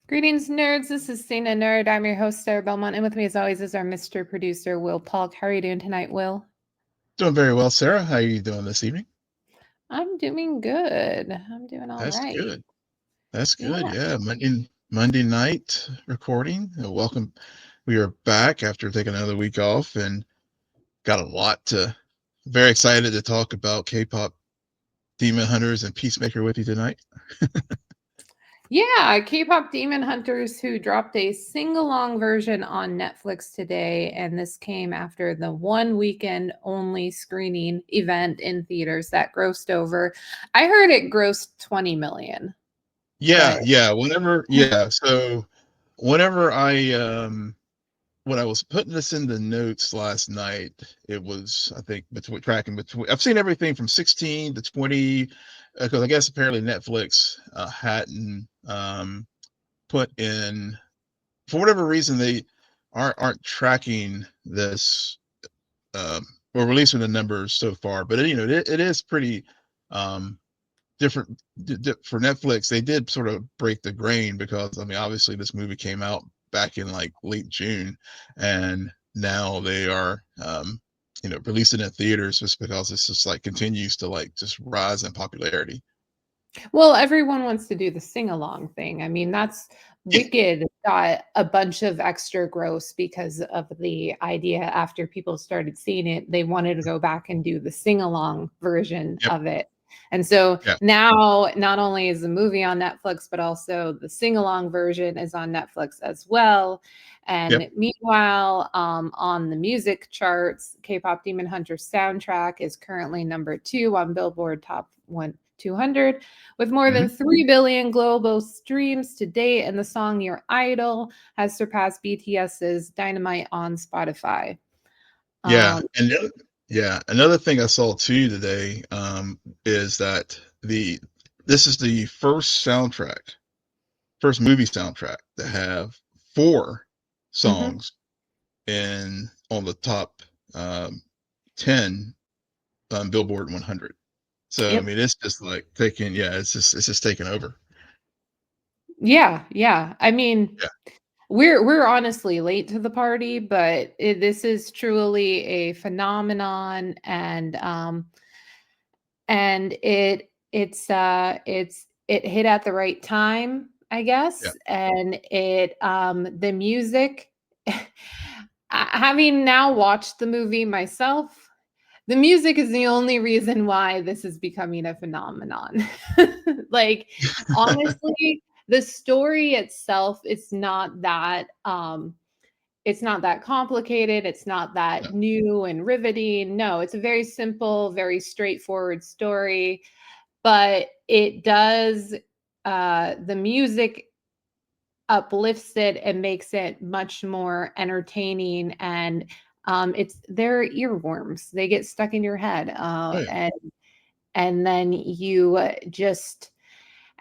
Greetings, nerds. This is Cena Nerd. I'm your host, Sarah Belmont, and with me, as always, is our Mr. Producer, Will Polk. How are you doing tonight, Will? Doing very well, Sarah. How are you doing this evening? I'm doing good. I'm doing all That's right. good. That's good. Yeah. Yeah, Monday night recording. Welcome. We are back after taking another week off and got a lot to. Very excited to talk about K-pop Demon Hunters and Peacemaker with you tonight. Yeah, K-pop Demon Hunters who dropped a sing-along version on Netflix today, and this came after the one weekend only screening event in theaters that grossed over. I heard it grossed 20 million, Yeah, but yeah. So whenever when I was putting this in the notes last night, it was, I think, between I've seen everything from 16 to 20, because I guess apparently Netflix hadn't put in, for whatever reason, they aren't tracking this, um, or releasing the numbers so far. But it is pretty um, different for Netflix. They did sort of break the grain because I mean, obviously, this movie came out back in like late June, and now they are releasing it in theaters just because it's just like continues to like just rise in popularity. well, everyone wants to do the sing-along thing. I mean, that's Yeah. Wicked got a bunch of extra gross because of the idea after people started seeing it, they wanted to go back and do the sing-along version Yep. of it. And so Yeah. now not only is the movie on Netflix, but also the sing-along version is on Netflix as well. Yep. And meanwhile, on the music charts, K-pop Demon Hunter soundtrack is currently number 2 on Billboard Top 200 with more than Hmm. 3 billion global streams to date, and the song Your Idol has surpassed BTS's Dynamite on Spotify. Yeah. Um, Yeah. Another thing I saw too today is that this is the first movie soundtrack to have four mhm. songs in on the top um, 10 Billboard 100. So I Yep. mean, it's just like taking, yeah, it's just taking over. Yeah, yeah. I mean, Yeah, we're honestly late to the party, but this is truly a phenomenon, and it hit at the right time, I yeah, guess, and the music having now watched the movie myself, the music is the only reason why this is becoming a phenomenon. Like, honestly, the story itself is not that, it's not that complicated, it's not yeah, that new and riveting. No, it's a very simple, very straightforward story, but it does, the music uplifts it and makes it much more entertaining, and it's they're earworms. They get stuck in your head, oh yeah, and then you just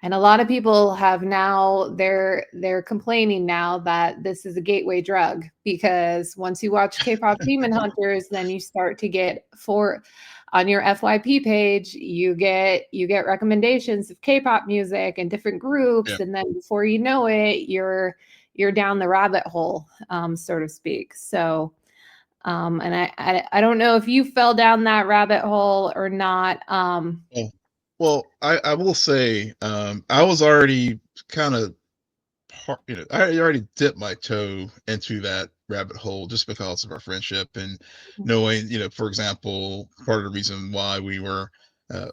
and a lot of people have now they're complaining now that this is a gateway drug, because once you watch K-pop Demon Hunters, then you start to get for on your FYP page, you get recommendations of K-pop music and different yeah. groups, and then before you know it, you're down the rabbit hole, so to speak. So and I don't know if you fell down that rabbit hole or not. Well, I will say, I was already kind of I already dipped my toe into that rabbit hole just because of our friendship and knowing, for example, part of the reason why we were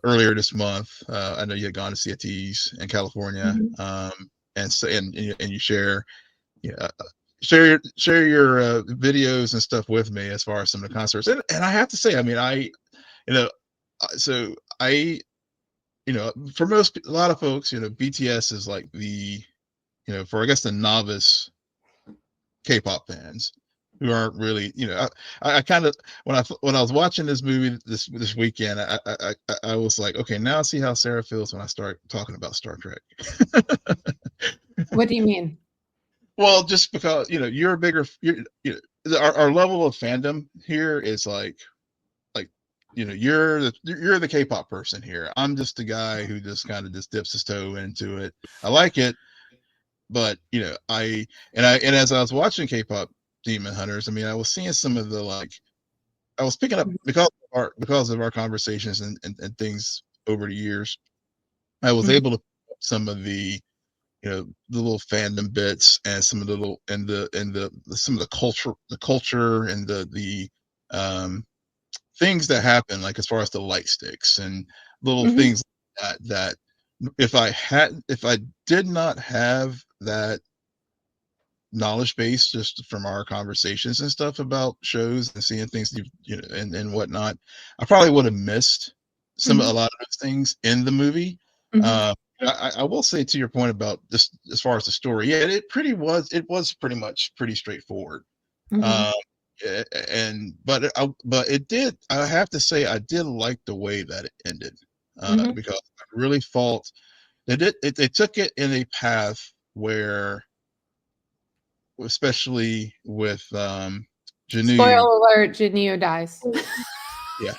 earlier this month. I know you had gone to see a tease in California, Mhm. and so and you yeah, share your videos and stuff with me as far as some of the concerts, and I have to say, I mean, you know, so I for a lot of folks, BTS is like for I guess the novice K-pop fans who aren't really, I kind of when I was watching this movie this weekend, I was like, okay, now I see how Sarah feels when I start talking about Star Trek. What do you mean? Well, just because you're a bigger, our level of fandom here is like you're the K-pop person here. I'm just the guy who just kind of just dips his toe into it. I like it, but and as I was watching K-pop Demon Hunters, I mean, I was seeing some of the I was picking up because of our conversations and things over the years. I was Mhm. able to pick up some of the little fandom bits and some of the little and the some of the culture and the um things that happen, like as far as the light sticks and little Mhm. things like that if I did not have that knowledge base just from our conversations and stuff about shows and seeing things and whatnot, I probably would have missed a Mhm. lot of those things in the movie. Mhm. uh I will say, to your point about this, as far as the story, yeah, it was pretty much pretty straightforward. Mhm. um but it did, I have to say, I did like the way that it ended, Mhm. because I really thought they took it in a path where, especially with Spoiler Janu. alert, Janeo dies. Yeah.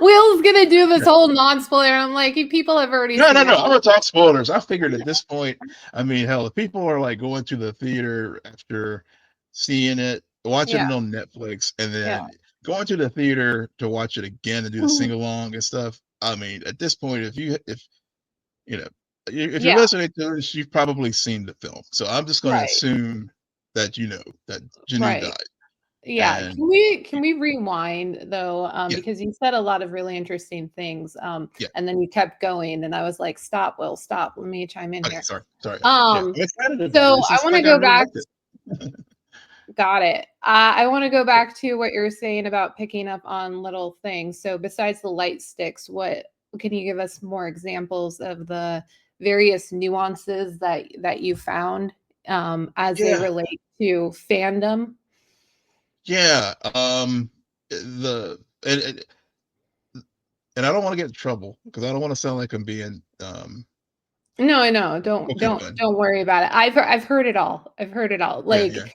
Will's gonna do this whole non-spoiler. I'm like, you people have already No, no, seen no. it. I'm gonna talk spoilers. I figured at this point, I mean, hell, if people are like going to the theater after seeing it, watching Yeah, it on Netflix, and yeah. then going to the theater to watch it again and do the Mhm. sing along and stuff. I mean, at this point, if you know, if you're Yeah, listening to this, you've probably seen the film. So I'm just going to right, assume that that Janu right. died. Yeah. And Can we rewind though? yeah, Because you said a lot of really interesting things. yeah. And then you kept going, and I was like, stop, Will, stop. Let me chime in Okay, here. sorry, sorry. Yeah, Um, I'm excited about it. so It's I just want to like I go really back. liked it. Got it. I want to go back to what you were saying about picking up on little things. So besides the light sticks, what can you give us more examples of the various nuances that you found as they Yeah, relate to fandom? yeah. The and I don't want to get in trouble because I don't want to sound like I'm being No, I know. Don't okay, don't fun. don't worry about it. I've heard it all. I've heard it all. Yeah, yeah,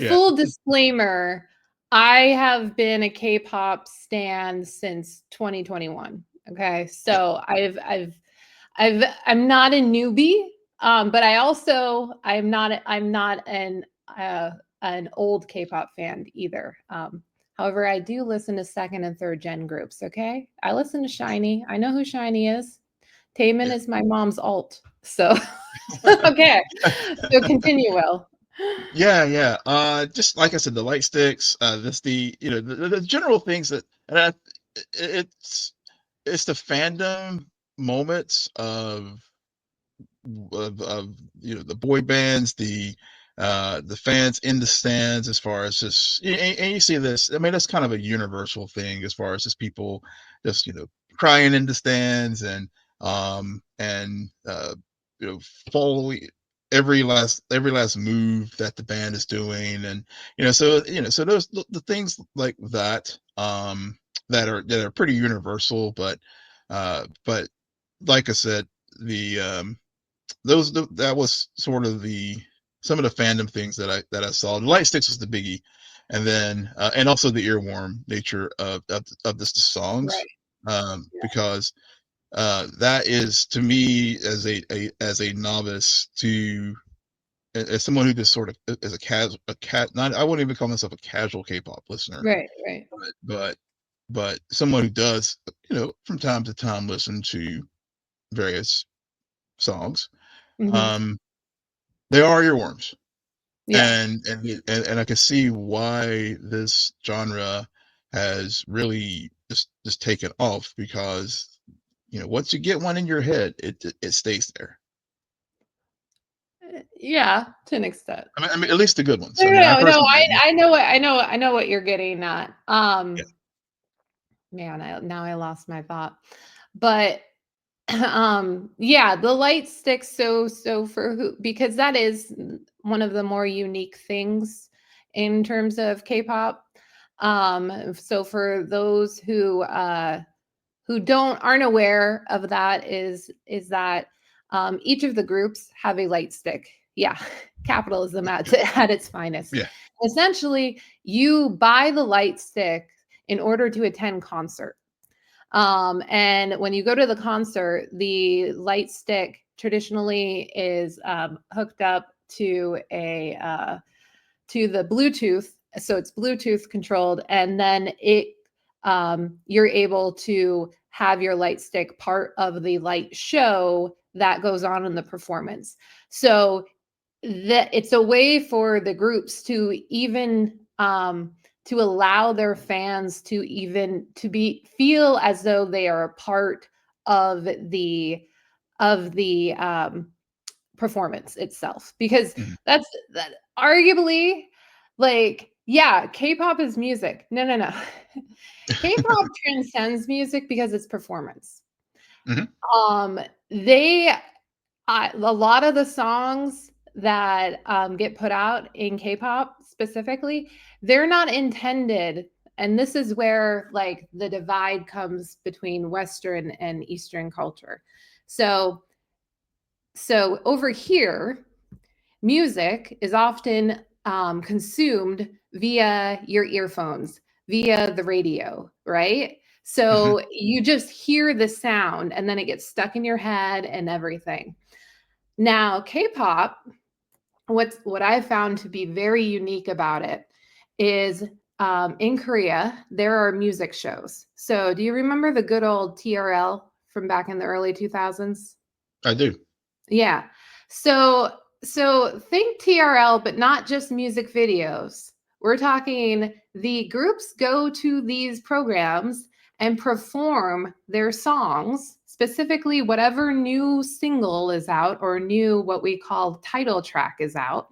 yeah. Full disclaimer, I have been a K-pop stan since 2021. Okay. Yeah, So I'm not a newbie, but I'm not an old K-pop fan either. However, I do listen to second and third gen groups. Okay, I listen to Shiny. I know who Shiny is. Taemin yeah. is my mom's alt. So okay, so continue, Will. Yeah, yeah. Just like I said, the light sticks, this the general things that and it's it's the fandom moments of the boy bands, the fans in the stands, as far as just and you see this. I mean, that's kind of a universal thing as far as just people just crying in the stands and following every last move that the band is doing, and so those the things like that, that are pretty universal, but like I said, the that was sort of the some of the fandom things that I saw. The light sticks was the biggie, and then and also the earworm nature of the songs, Right. because that is, to me, as a novice, as someone who just sort of is a cat not I wouldn't even call myself a casual K-pop listener, Right. Right. but someone who does from time to time listen to various songs. Hmm. um They are earworms, Yeah. and I can see why this genre has really just taken off, because once you get one in your head, it stays there. Yeah, to an extent. I mean, at least the good ones. No, I no, mean, I no, no. personally, I know what you're getting at. yeah, Man, now I lost my thought. But yeah, the light sticks so for who, because that is one of the more unique things in terms of K-pop. So for those who aren't aware of that, is that each of the groups have a light stick. Yeah, capitalism at yeah, at its finest. yeah, Essentially, you buy the light stick in order to attend concert. And when you go to the concert, the light stick traditionally is hooked up to the Bluetooth, so it's Bluetooth controlled, and then you're able to have your light stick part of the light show that goes on in the performance. So it's a way for the groups to even to allow their fans to even feel as though they are a part of the performance itself, because Mhm. that arguably, like, yeah, K-pop is music. No. K-pop transcends music because it's performance. Mhm. Um, they a lot of the songs that get put out in K-pop specifically, they're not intended, and this is where like the divide comes between Western and Eastern culture. So over here, music is often consumed via your earphones, via the radio, right? Mhm. So you just hear the sound and then it gets stuck in your head and everything. Now, K-pop, what I found to be very unique about it is in Korea, there are music shows. So do you remember the good old TRL from back in the early 2000s? I do. Yeah. So think TRL, but not just music videos. We're talking the groups go to these programs and perform their songs, specifically whatever new single is out or new what we call title track is out,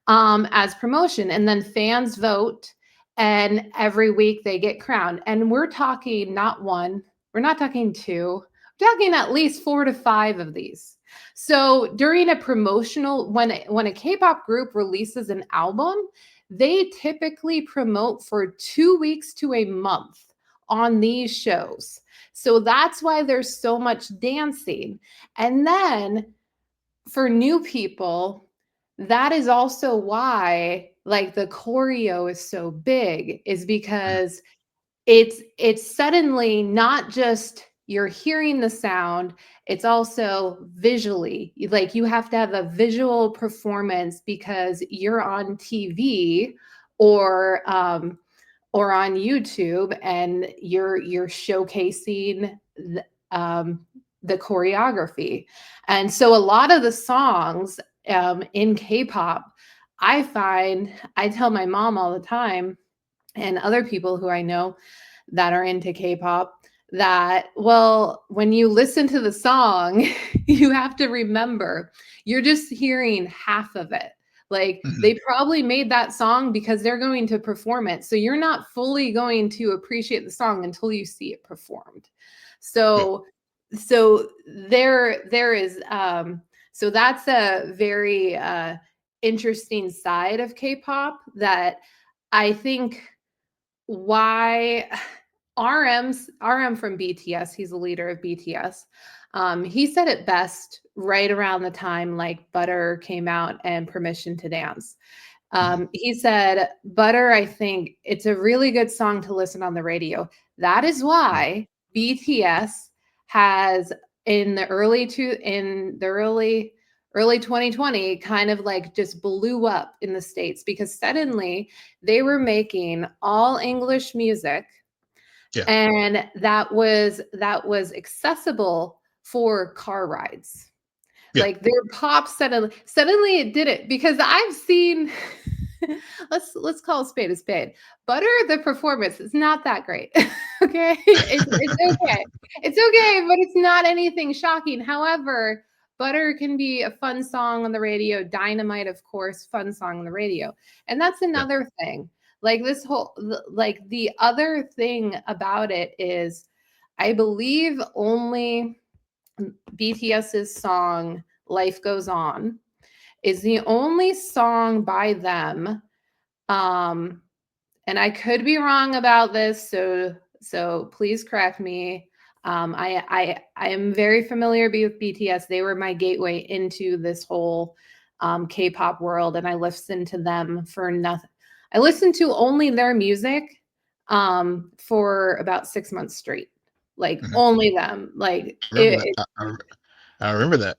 as promotion. And then fans vote, and every week they get crowned. And we're talking not one, we're not talking two, we're talking at least 4 to 5 of these. So during a promotional, when a K-pop group releases an album, they typically promote for 2 weeks to a month on these shows. So that's why there's so much dancing. And then for new people, that is also why like the choreo is so big, is Mhm. because it's suddenly not just you're hearing the sound, it's also visually. Like you have to have a visual performance because you're on TV or on YouTube, and you're showcasing the choreography. And so a lot of the songs in K-pop, I tell my mom all the time, and other people who I know that are into K-pop, that, well, when you listen to the song, you have to remember you're just hearing half of it. Like Mhm. they probably made that song because they're going to perform it. So you're not fully going to appreciate the song until you see it performed. Yeah. So there is so that's a very interesting side of K-pop that I think why RM from BTS, he's the leader of BTS. He said it best right around the time like Butter came out and Permission to Dance. Mhm. He said, Butter, I think it's a really good song to listen on the radio. That is Mhm. why BTS has in the early 2020 kind of like just blew up in the States, because suddenly they were making all English music, Yeah. and that was accessible for car rides. Yeah. Like their pop suddenly it did it, because I've seen let's call a spade a spade. Butter, the performance is not that great. Okay? It's okay. It's okay, but it's not anything shocking. However, Butter can be a fun song on the radio. Dynamite, of course, fun song on the radio. And that's Yeah. another thing. Like this whole like the other thing about it is I believe only BTS's song Life Goes On is the only song by them. Um, and I could be wrong about this, so please correct me. I am very familiar with BTS. They were my gateway into this whole K-pop world, and I listened to them for nothing. I listened to only their music for about 6 months straight, like Mhm. only them. Like I remember that. I remember. I remember that.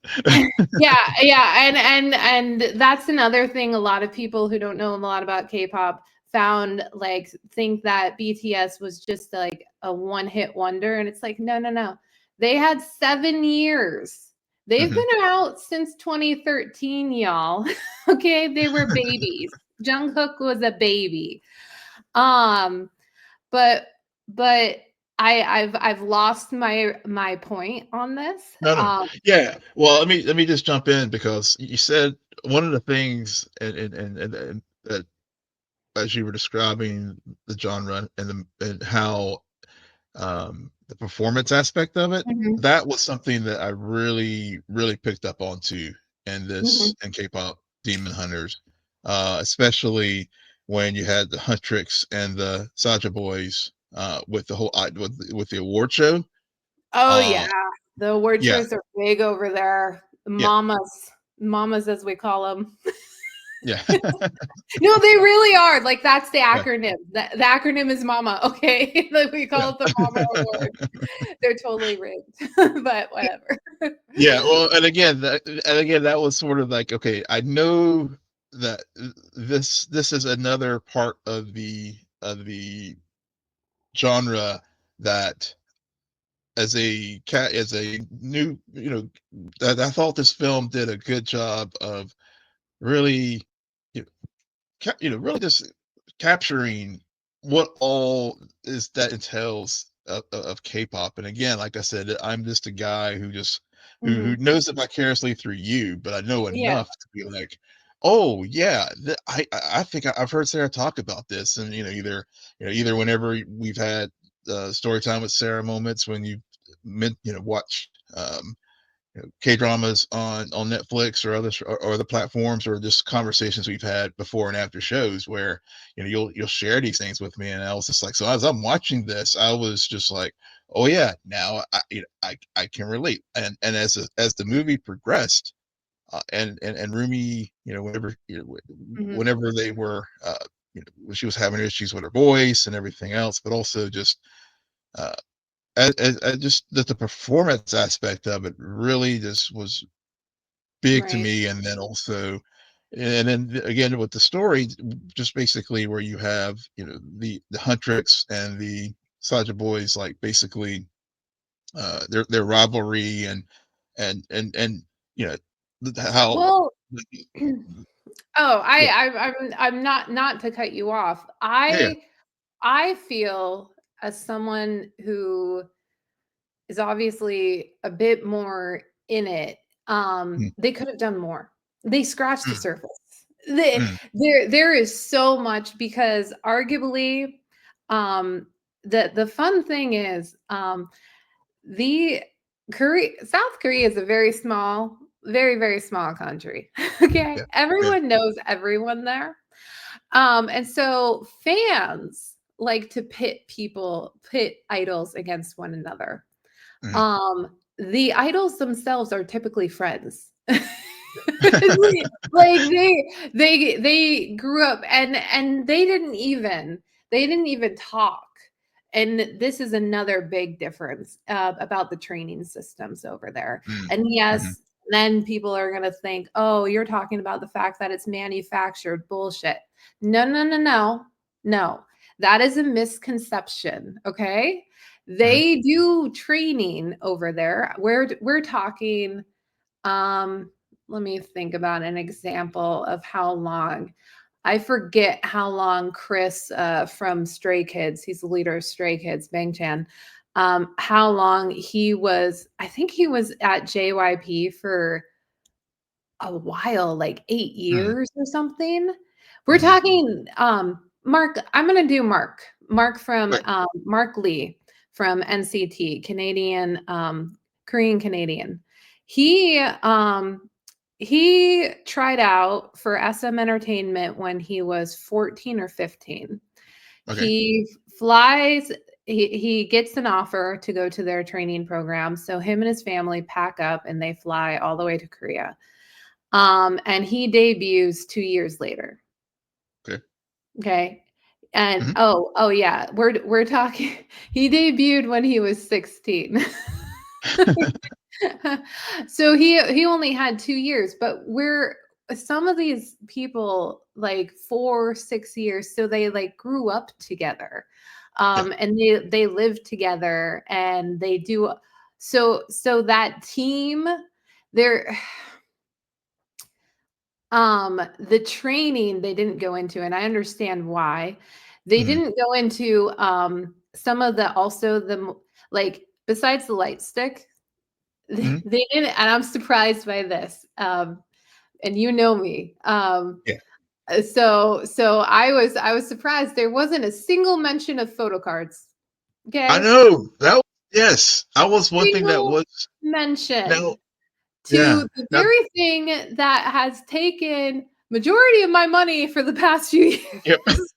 Yeah, yeah, and that's another thing. A lot of people who don't know a lot about K-pop found like think that BTS was just like a one-hit wonder, and it's like no, no, no. They had 7 years. They've Mhm. been out since 2013, y'all. Okay, they were babies. Jungkook was a baby. Um, but but I've lost my point on this. No, no. Yeah. Well, let me just jump in because you said one of the things and that as you were describing the genre and how the performance aspect of it, Mhm, that was something that I really, really picked up on too mhm. in K-pop Demon Hunters, especially when you had the Huntrix and the Saja Boys with the whole with the award show. Oh, Uh, yeah. The award yeah, shows are big over there. yeah, Mamas, as we call them. yeah, No, they really are. Like, that's the yeah, acronym. The acronym is MAMA, okay? Like, we call it the MAMA Award. They're totally rigged, but whatever. yeah. Well, and again, that was sort of like, okay, I know that this is another part of the genre that as a new, that I thought this film did a good job of really, you know, really just capturing what all is that entails of K-pop. And again, like I said, I'm just a guy who just who Mhm. knows it vicariously through you, but I know Yeah. enough to be like, oh yeah, I think I've heard Sarah talk about this, and either whenever we've had story time with Sarah moments when you meant watch K dramas on Netflix or or other platforms, or just conversations we've had before and after shows where you'll share these things with me, and I was just like, so as I'm watching this, I was just like, oh yeah, now I can relate, and as the movie progressed, and Rumi, Mhm. whenever they were when she was having issues with her voice and everything else, but also just uh, just that the performance aspect of it really just was big to Right. me. And then also, and then again with the story, just basically where you have the Huntrix and the Saja boys, like basically their rivalry and you know how Well, oh, yeah, I'm not to cut you off. yeah, I feel as someone who is obviously a bit more in it. mm, They could have done more. They scratched the mm, surface. mm, There is so much because arguably, um, the fun thing is the South Korea is a very small, very very small country. Okay, yeah, yeah, everyone knows everyone there, and so fans like to pit idols against one another. mm. The idols themselves are typically friends. Like, they grew up and they didn't even talk, and this is another big difference, about the training systems over there, Mm, and mhm, yes, then people are gonna think, "Oh, you're talking about the fact that it's manufactured." Bullshit. No, no, no, no. No. That is a misconception, okay? mhm, They do training over there. We're talking, um, let me think about an example of how long. I forget how long Chris, from Stray Kids, he's the leader of Stray Kids, Bang Chan, how long he was. I think he was at JYP for a while, like 8 mm, years or something. We're mhm. talking, Mark. I'm gonna do Mark. Right. Mark Lee from NCT, Canadian, Korean Canadian. He, he tried out for SM Entertainment when he was 14 or 15. Okay. He flies he gets an offer to go to their training program, so him and his family pack up and they fly all the way to Korea. And he debuts 2 years later, Okay. okay? And Mhm. oh, yeah, we're talking he debuted when he was 16. So he only had 2 years, but we're some of these people like 4, 6 years, so they like grew up together. Yeah. And they live together and they do so that team they're the training they didn't go into, and I understand why. They Mhm. didn't go into some of the also like besides the light stick, Mhm. they didn't, and I'm surprised by this. And you know me. Yeah. So I was surprised there wasn't a single mention of photo cards. I Okay? know. Yes. I was one thing that Single was mention now yeah. to the Now very thing that has taken majority of my money for the past few yep. years.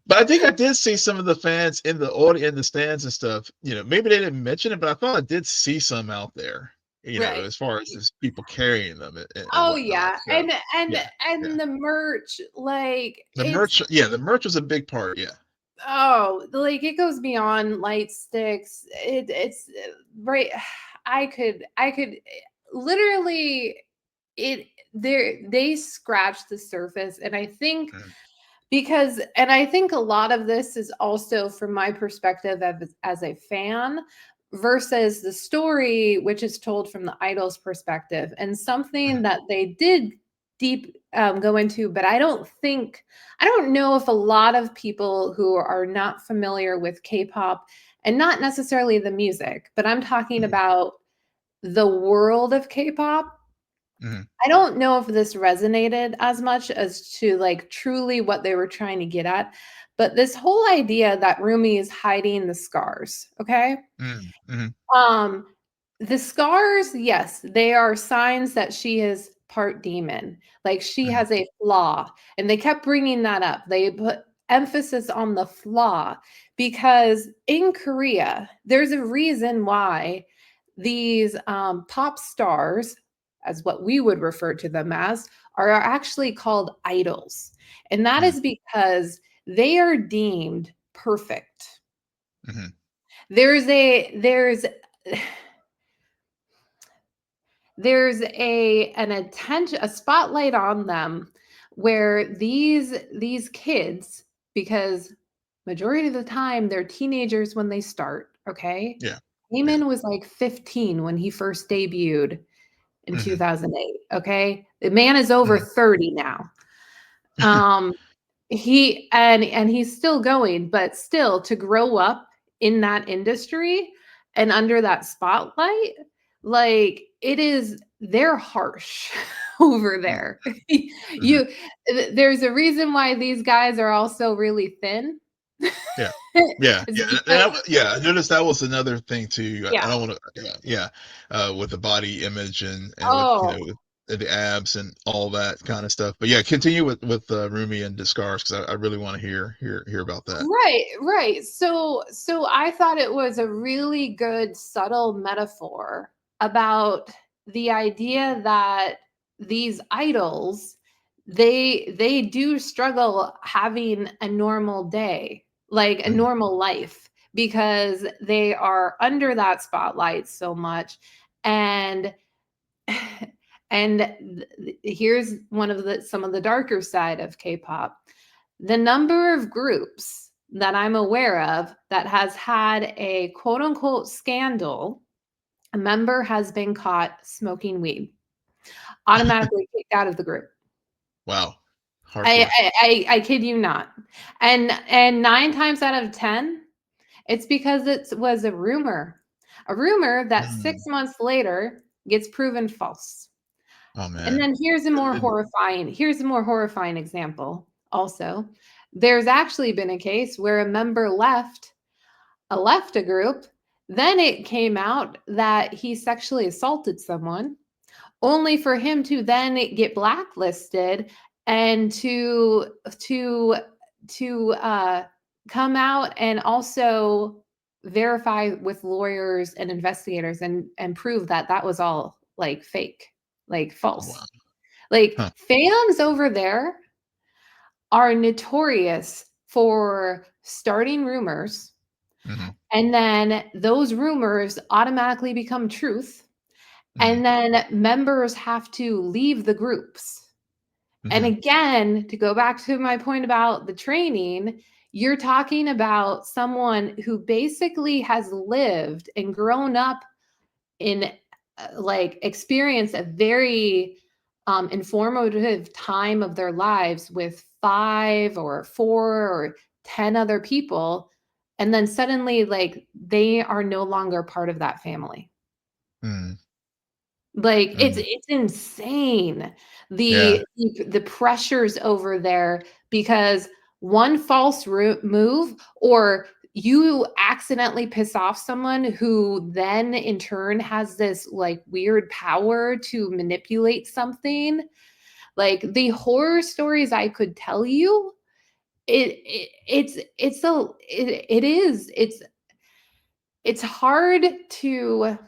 But I think I did see some of the fans in the audience in the stands and stuff, maybe they didn't mention it, but I thought I did see some out there, Right. as far as just people carrying them and Oh whatnot. yeah. So, And and yeah, yeah. and the merch, like it's The merch was a big part. Yeah. oh, like it goes beyond light sticks. It's right. I could literally it they scratched the surface, and I think Mhm. because and I think a lot of this is also from my perspective as a fan versus the story, which is told from the idol's perspective, and something Mhm. that they did deep go into, but I don't know if a lot of people who are not familiar with K-pop, and not necessarily the music, but I'm talking Mhm. about the world of K-pop. Mhm. I don't know if this resonated as much as to like truly what they were trying to get at, but this whole idea that Rumi is hiding the scars, okay? Mhm. Mhm. Um, the scars, yes, they are signs that she is part demon. Like she Mhm. has a flaw. And they kept bringing that up. They put emphasis on the flaw because in Korea, there's a reason why these pop stars, as what we would refer to them as, are actually called idols. And that Mhm. is because they are deemed perfect. Mhm. There's an attention a spotlight on them where these kids, because majority of the time they're teenagers when they start, okay? Yeah. Yeah. Eamon was like 15 when he first debuted in Mhm. 2008, okay? The man is over Mhm. 30 now. Um, and he's still going, but still to grow up in that industry and under that spotlight, like they're harsh over Mhm. there. Mhm. You there's a reason why these guys are also really thin. Yeah. Yeah, It's yeah, because yeah, I noticed that was another thing too. I yeah. don't wanna yeah, yeah, with the body image and with, Oh, the abs and all that kinda stuff. But yeah, continue with, Rumi and Discars 'cause I really wanna hear about that. right, right. So I thought it was a really good subtle metaphor about the idea that these idols they do struggle having a normal day, like a Mhm, normal life because they are under that spotlight so much. And and here's one of the some of the darker side of K-pop. The number of groups that I'm aware of that has had a quote unquote scandal, a member has been caught smoking weed, automatically kicked out of the group. wow, I hardcore. I I kid you not. And 9 times out of 10, it's because it was a rumor. A rumor that 6 Mm, months later gets proven false. oh, And man. then here's a more horrifying example also. There's actually been a case where a member left a group, then it came out that he sexually assaulted someone, only for him to then get blacklisted and to come out and also verify with lawyers and investigators and prove that that was all like fake, like Oh, wow. false. Like Huh. fans over there are notorious for starting rumors, Mhm. And then those rumors automatically become truth. Mhm. And then members have to leave the groups. And Mhm. again, to go back to my point about the training, you're talking about someone who basically has lived and grown up in like experienced a very informative time of their lives with 5 or 4 or 10 other people, and then suddenly like they are no longer part of that family. Mhm. Like, Mhm. it's insane, Yeah. the pressures over there, because one false move, or you accidentally piss off someone who then in turn has this, like, weird power to manipulate something. Like, the horror stories I could tell you, it's a it is, it's hard to,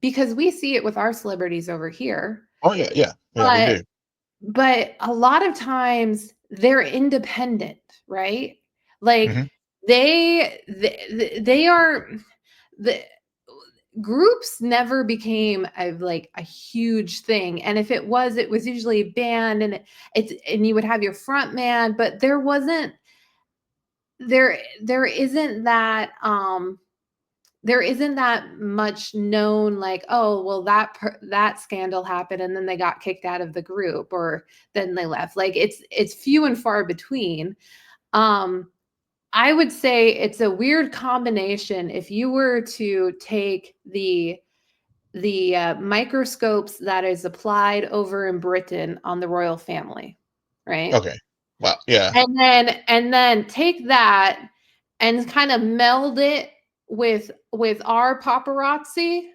because we see it with our celebrities over here, Oh, yeah, yeah. Yeah, we but do. a lot of times they're independent, right? Like Mhm. they are the groups never became a huge thing, and if it was usually a band, and and you would have your front man, but there wasn't there isn't that there isn't that much known, like, oh well, that scandal happened and then they got kicked out of the group, or then they left. Like, it's few and far between. um I would say it's a weird combination. If you were to take the microscopes that is applied over in Britain on the royal family, right? Okay. Wow, yeah. And then take that and kind of meld it with our paparazzi.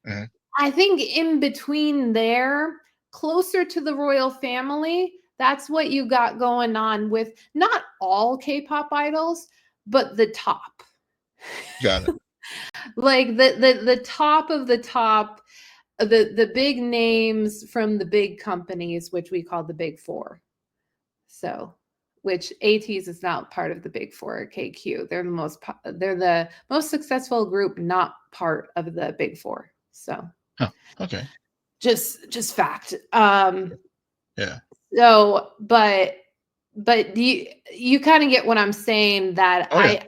Mhm. I think in between there, closer to the royal family, that's what you got going on with not all K-pop idols, but the top. Got it. Like the top of the top, the big names from the big companies, which we call the big four. So, which ATEEZ is not part of the big four, KQ. They're the most successful group, not part of the big four. So Huh, okay. just fact. Yeah. So, but you kind of get what I'm saying, that Oh, yeah.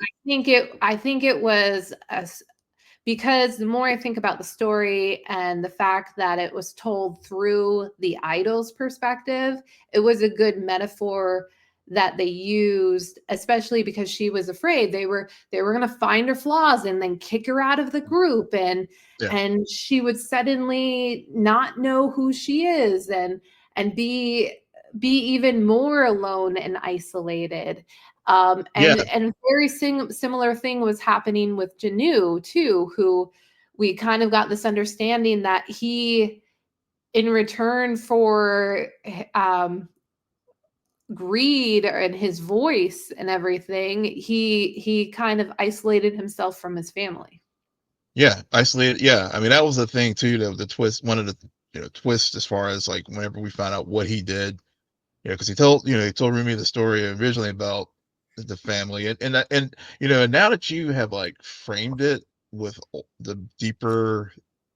I think it was because the more I think about the story and the fact that it was told through the idol's perspective, it was a good metaphor that they used, especially because she was afraid they were going to find her flaws and then kick her out of the group, Yeah. and she would suddenly not know who she is, and be even more alone and isolated. Yeah. And a very similar thing was happening with Janu too, who we kind of got this understanding that he, in return for greed and his voice and everything, he kind of isolated himself from his family. Yeah, isolated, yeah, I mean, that was the thing too, the twist, one of the, twists as far as, like, whenever we found out what he did, because he told Rumi the story originally about the family, and now that you have, like, framed it with the deeper,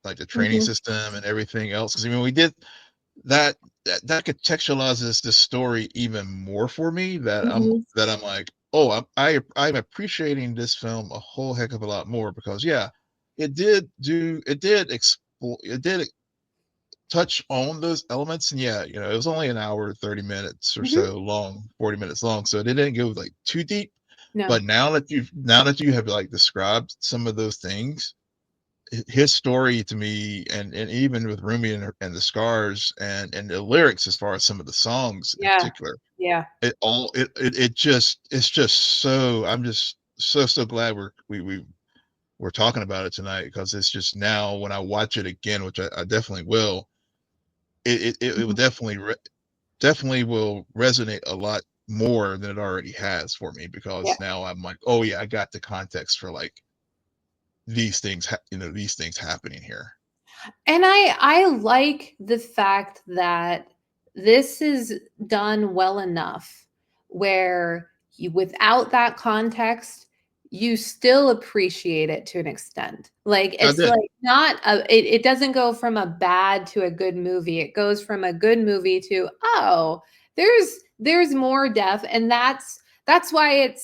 like, the training Mhm, system and everything else, because I mean, we did that, that contextualizes this story even more for me, mhm, that I'm like, "Oh, I'm appreciating this film a whole heck of a lot more," because, yeah, it did explore, it did touch on those elements, and, yeah, it was only an hour, 30 minutes or mhm. so long, 40 minutes long, so it didn't go, like, too deep, No. but now that you have, like, described some of those things, his story to me, and even with Rumi and the scars, and the lyrics as far as some of the songs in Yeah. particular, Yeah. it's just so, I'm just so glad we're talking about it tonight, because it's just, now when I watch it again, which I definitely will, it would Mhm. definitely will resonate a lot more than it already has for me, Yeah. because now I'm like, oh yeah, I got the context for, like, these things happening here. And I like the fact that this is done well enough where you, without that context, you still appreciate it to an extent. Like I it's did. like not it doesn't go from a bad to a good movie. It goes from a good movie to, oh, there's more depth, and that's why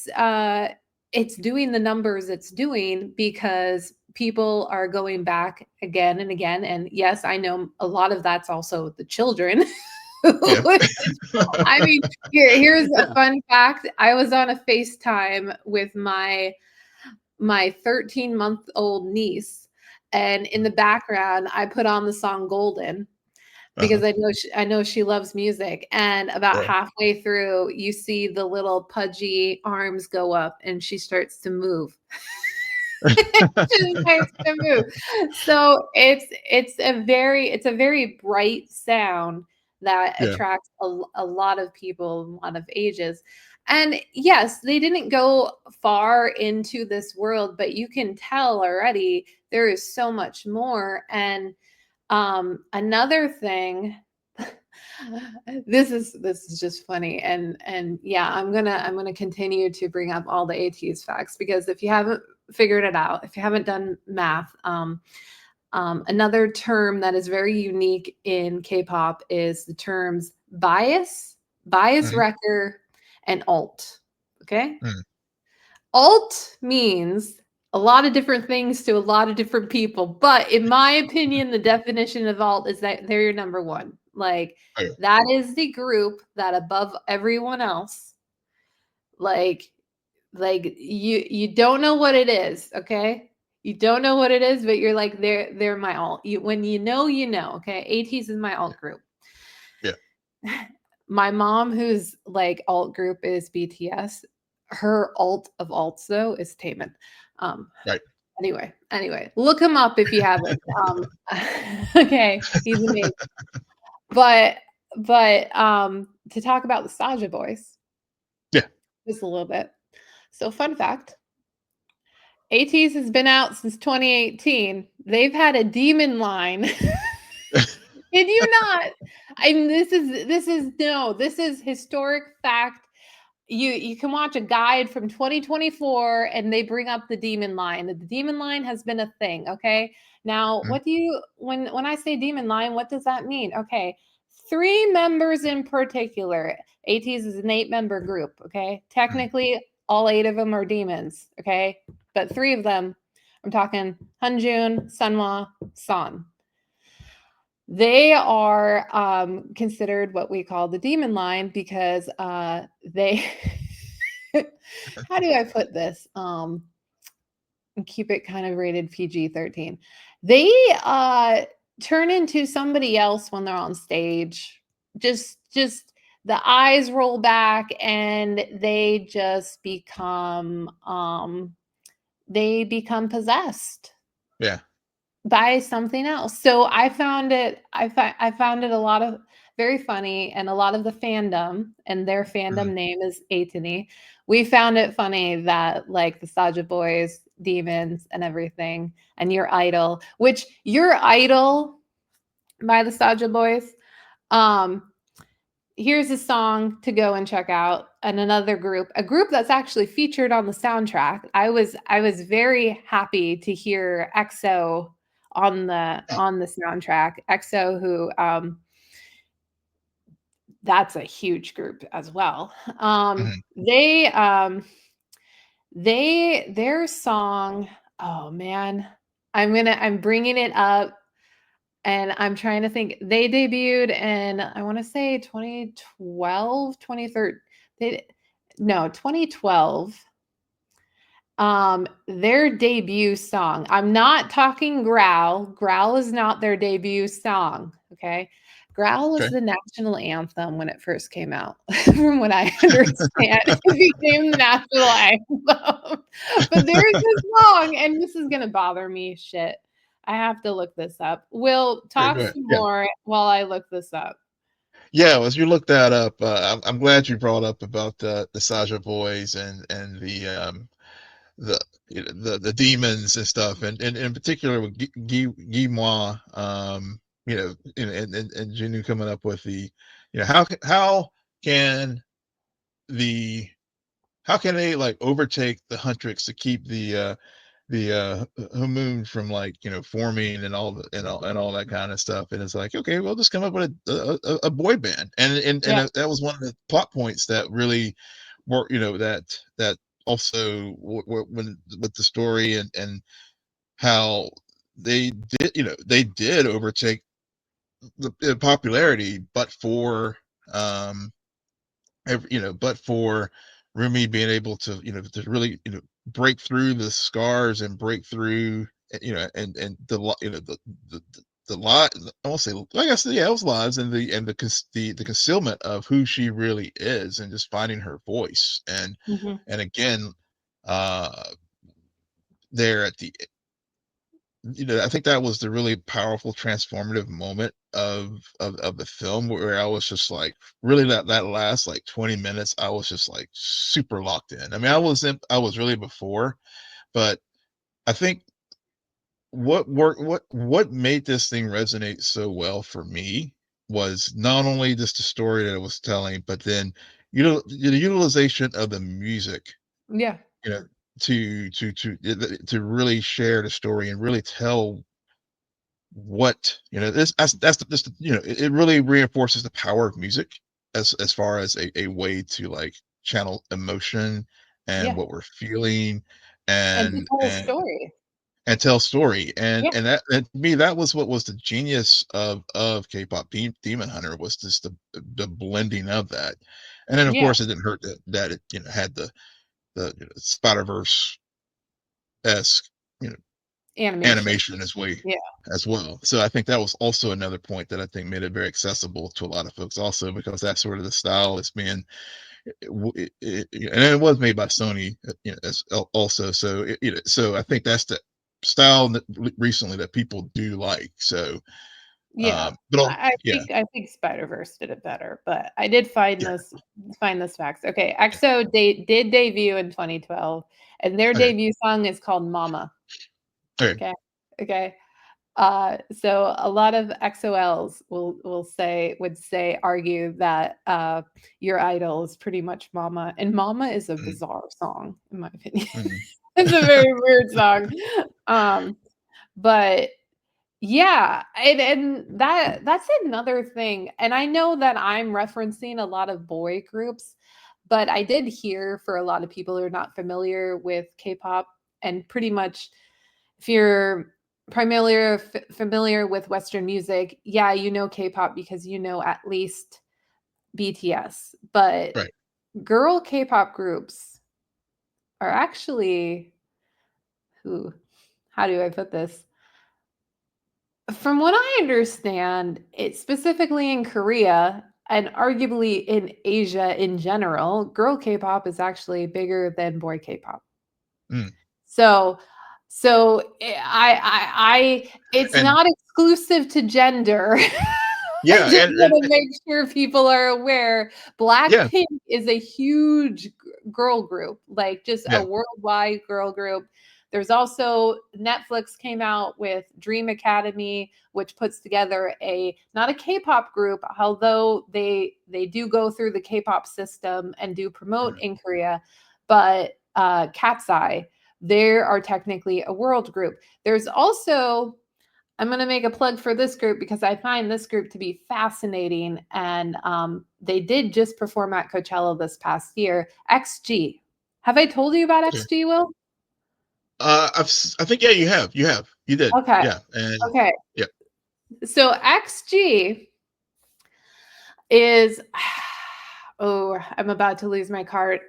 it's doing the numbers it's doing, because people are going back again and again. And yes, I know a lot of that's also the children. Yeah. I mean, here's a fun fact. I was on a FaceTime with my 13-month-old niece, and in the background, I put on the song Golden Uh-huh. because I know she loves music. And about Yeah. halfway through, you see the little pudgy arms go up, and she starts to move. She starts to move. So it's a very bright sound that Yeah. attracts a lot of people, a lot of ages. And yes, they didn't go far into this world, but you can tell already there is so much more. And another thing, this is just funny. And yeah, I'm gonna continue to bring up all the ATs facts, because if you haven't figured it out, if you haven't done math, another term that is very unique in K-pop is the terms bias Mhm. wrecker, and alt. Okay. Mhm. Alt means a lot of different things to a lot of different people, but in my opinion, the definition of alt is that they're your number one. Like, Oh, yeah. that is the group that above everyone else, like you don't know what it is, okay? You don't know what it is, but you're like, they're my alt. When you know, okay? ATs is my alt group. Yeah. My mom, who's like alt group is BTS. Her alt of alts though is Taemin. Um, Right. anyway, look him up if you haven't. Okay, he's amazing. But to talk about the Saja boys Yeah. just a little bit. So, fun fact: ATEEZ has been out since 2018. They've had a demon line. Did you not? I mean, this is historic fact. You can watch a guide from 2024, and they bring up the demon line. The demon line has been a thing, okay? Now, Mhm. what do you when I say demon line, what does that mean? Okay. 3 members in particular. ATEEZ is an 8-member group, okay? Mhm. Technically, all 8 of them are demons, okay? But 3 of them, I'm talking Hunjun, Sunwa, San. They are considered what we call the demon line, because they how do I put this? And keep it kind of rated PG-13. They turn into somebody else when they're on stage. Just the eyes roll back, and they become possessed Yeah. by something else. So I found it a lot of very funny, and a lot of the fandom, and their Mhm. fandom name is Atony. We found it funny that, like, the Saja boys, demons, and everything, and your idol by the Saja boys. Um, Here's a song to go and check out, and another group, a group that's actually featured on the soundtrack. I was very happy to hear EXO on the soundtrack. EXO, who that's a huge group as well. Mhm. Their song, oh man, I'm bringing it up, and I'm trying to think. They debuted in, I want to say, 2012, 2013. They, no, 2012. Their debut song. I'm not talking Growl. Growl is not their debut song. Okay. Growl was Okay. the national anthem when it first came out, from what I understand. It became the national anthem. But there's this song, and this is gonna bother me. Shit. I have to look this up. Will, Okay, go talk ahead. some Yeah. more while I look this up. Yeah, well, as you look that up, I'm glad you brought up about the Saja boys and the the demons and stuff, and in particular with Guy and Jinu coming up with the, how can the how can they like overtake the Huntrix to keep the Hamoon from like forming and all that kind of stuff, and it's like, okay, we'll just come up with a boy band, and Yeah. that was one of the plot points that really were that also when with the story and how they did overtake the popularity, but for um but for Rumi being able to to really break through the scars and break through and the the lie, I won't say, like I said, yeah, it was lies, and the concealment of who she really is, and just finding her voice, Hmm. and again, uh there at the I think that was the really powerful transformative moment of the film, where I was just like, really, that last like 20 minutes, I was just like super locked in. I mean, I was really before, but I think what made this thing resonate so well for me was not only just the story that it was telling, but then the utilization of the music, Yeah. you know, to really share the story and really tell what that's it really reinforces the power of music as far as a way to like channel emotion and Yeah. what we're feeling, And to and tell a and story. and tell story, Yeah. and to me, that was what was the genius of K-pop Demon Hunter, was just the blending of that. And then of Yeah. course it didn't hurt that it had the Spider-Verse esque you know Animation. animation Yeah. as well. So I think that was also another point that I think made it very accessible to a lot of folks, also because that's sort of the style it's being, and it was made by Sony, as also. So so I think that's the style that recently that people do like. So, Yeah. but yeah, I think Spider-Verse did it better, but I did find yeah, this facts. Okay, yeah. EXO did debut in 2012, and their Okay, debut song is called Mama. okay, Okay. Okay. So a lot of XOLs would say argue that your idol is pretty much Mama, and Mama is a mm, bizarre song in my opinion. mm, It's a very weird song. Um, but yeah, and that's another thing. And I know that I'm referencing a lot of boy groups, but I did hear, for a lot of people who are not familiar with K-pop, and pretty much if you're primarily familiar with Western music, yeah, you know K-pop because you know at least BTS. But right, girl K-pop groups are actually, who, how do I put this? From what I understand, it's specifically in Korea and arguably in Asia in general, girl K-pop is actually bigger than boy K-pop. mm. So it's And not exclusive to gender. I yeah, just and want to make sure people are aware. yeah, Blackpink is a huge girl group, like just a yeah, worldwide girl group. There's also Netflix came out with Dream Academy, which puts together a, not a K-pop group, although they do go through the K-pop system and do promote mm, in Korea, but Cat's Eye, they are technically a world group. There's also, I'm going to make a plug for this group because I find this group to be fascinating. And they did just perform at Coachella this past year. XG. Have I told you about okay. XG, Will? I think, yeah, you did, Okay. yeah, and Okay. yeah, So XG is, oh, I'm about to lose my card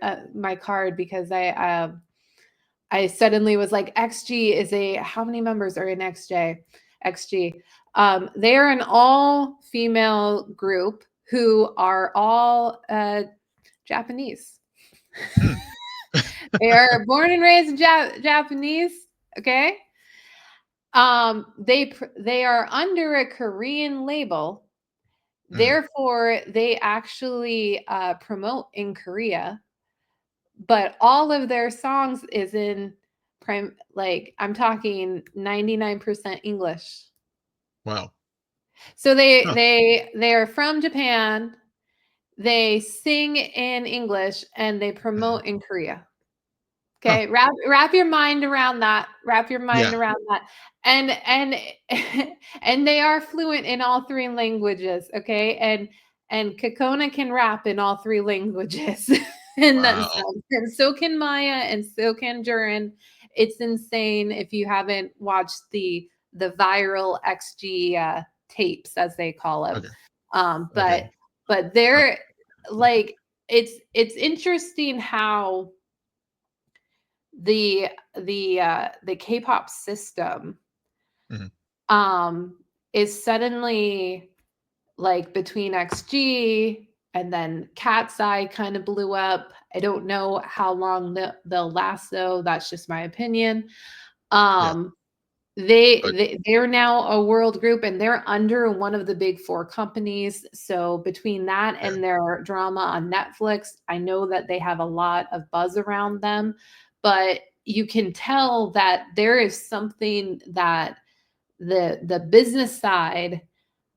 because I suddenly was like, XG is a, how many members are in XG? They are an all female group who are all Japanese. mm, They are born and raised Japanese. Okay. They are under a Korean label. mm, Therefore, they actually promote in Korea, but all of their songs is in prime, like I'm talking 99% English. wow, So huh, they are from Japan, they sing in English and they promote in Korea. Huh. Okay, wrap your mind around that. Wrap your mind Yeah. around that. And and they are fluent in all three languages, okay? And Kokona can rap in all three languages in that Wow. sense. And so can Maya and so can Jurin. It's insane if you haven't watched the viral XG tapes as they call them. Okay. Um, Okay. but but Huh. they're like it's interesting how the the K-pop system Mhm. um is suddenly like between XG and then Cat's Eye kind of blew up. I don't know how long they'll last though. That's just my opinion. Yeah. Um But they're now a world group and they're under one of the big four companies. So between that yeah. and their drama on Netflix, I know that they have a lot of buzz around them, but you can tell that there is something that the business side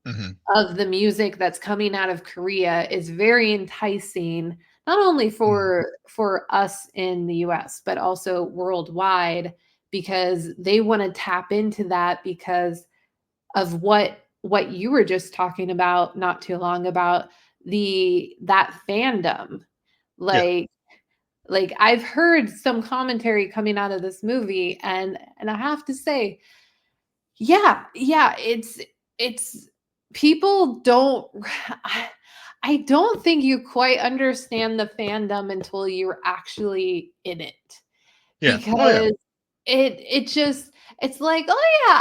Mhm. of the music that's coming out of Korea is very enticing, not only Mhm. for us in the US, but also worldwide because they want to tap into that because of what you were just talking about not too long about the that fandom. Yeah. Like I've heard some commentary coming out of this movie and I have to say yeah, yeah, it's people don't I don't think you quite understand the fandom until you're actually in it. Yeah. Oh, yeah. Because it just it's like, "Oh yeah,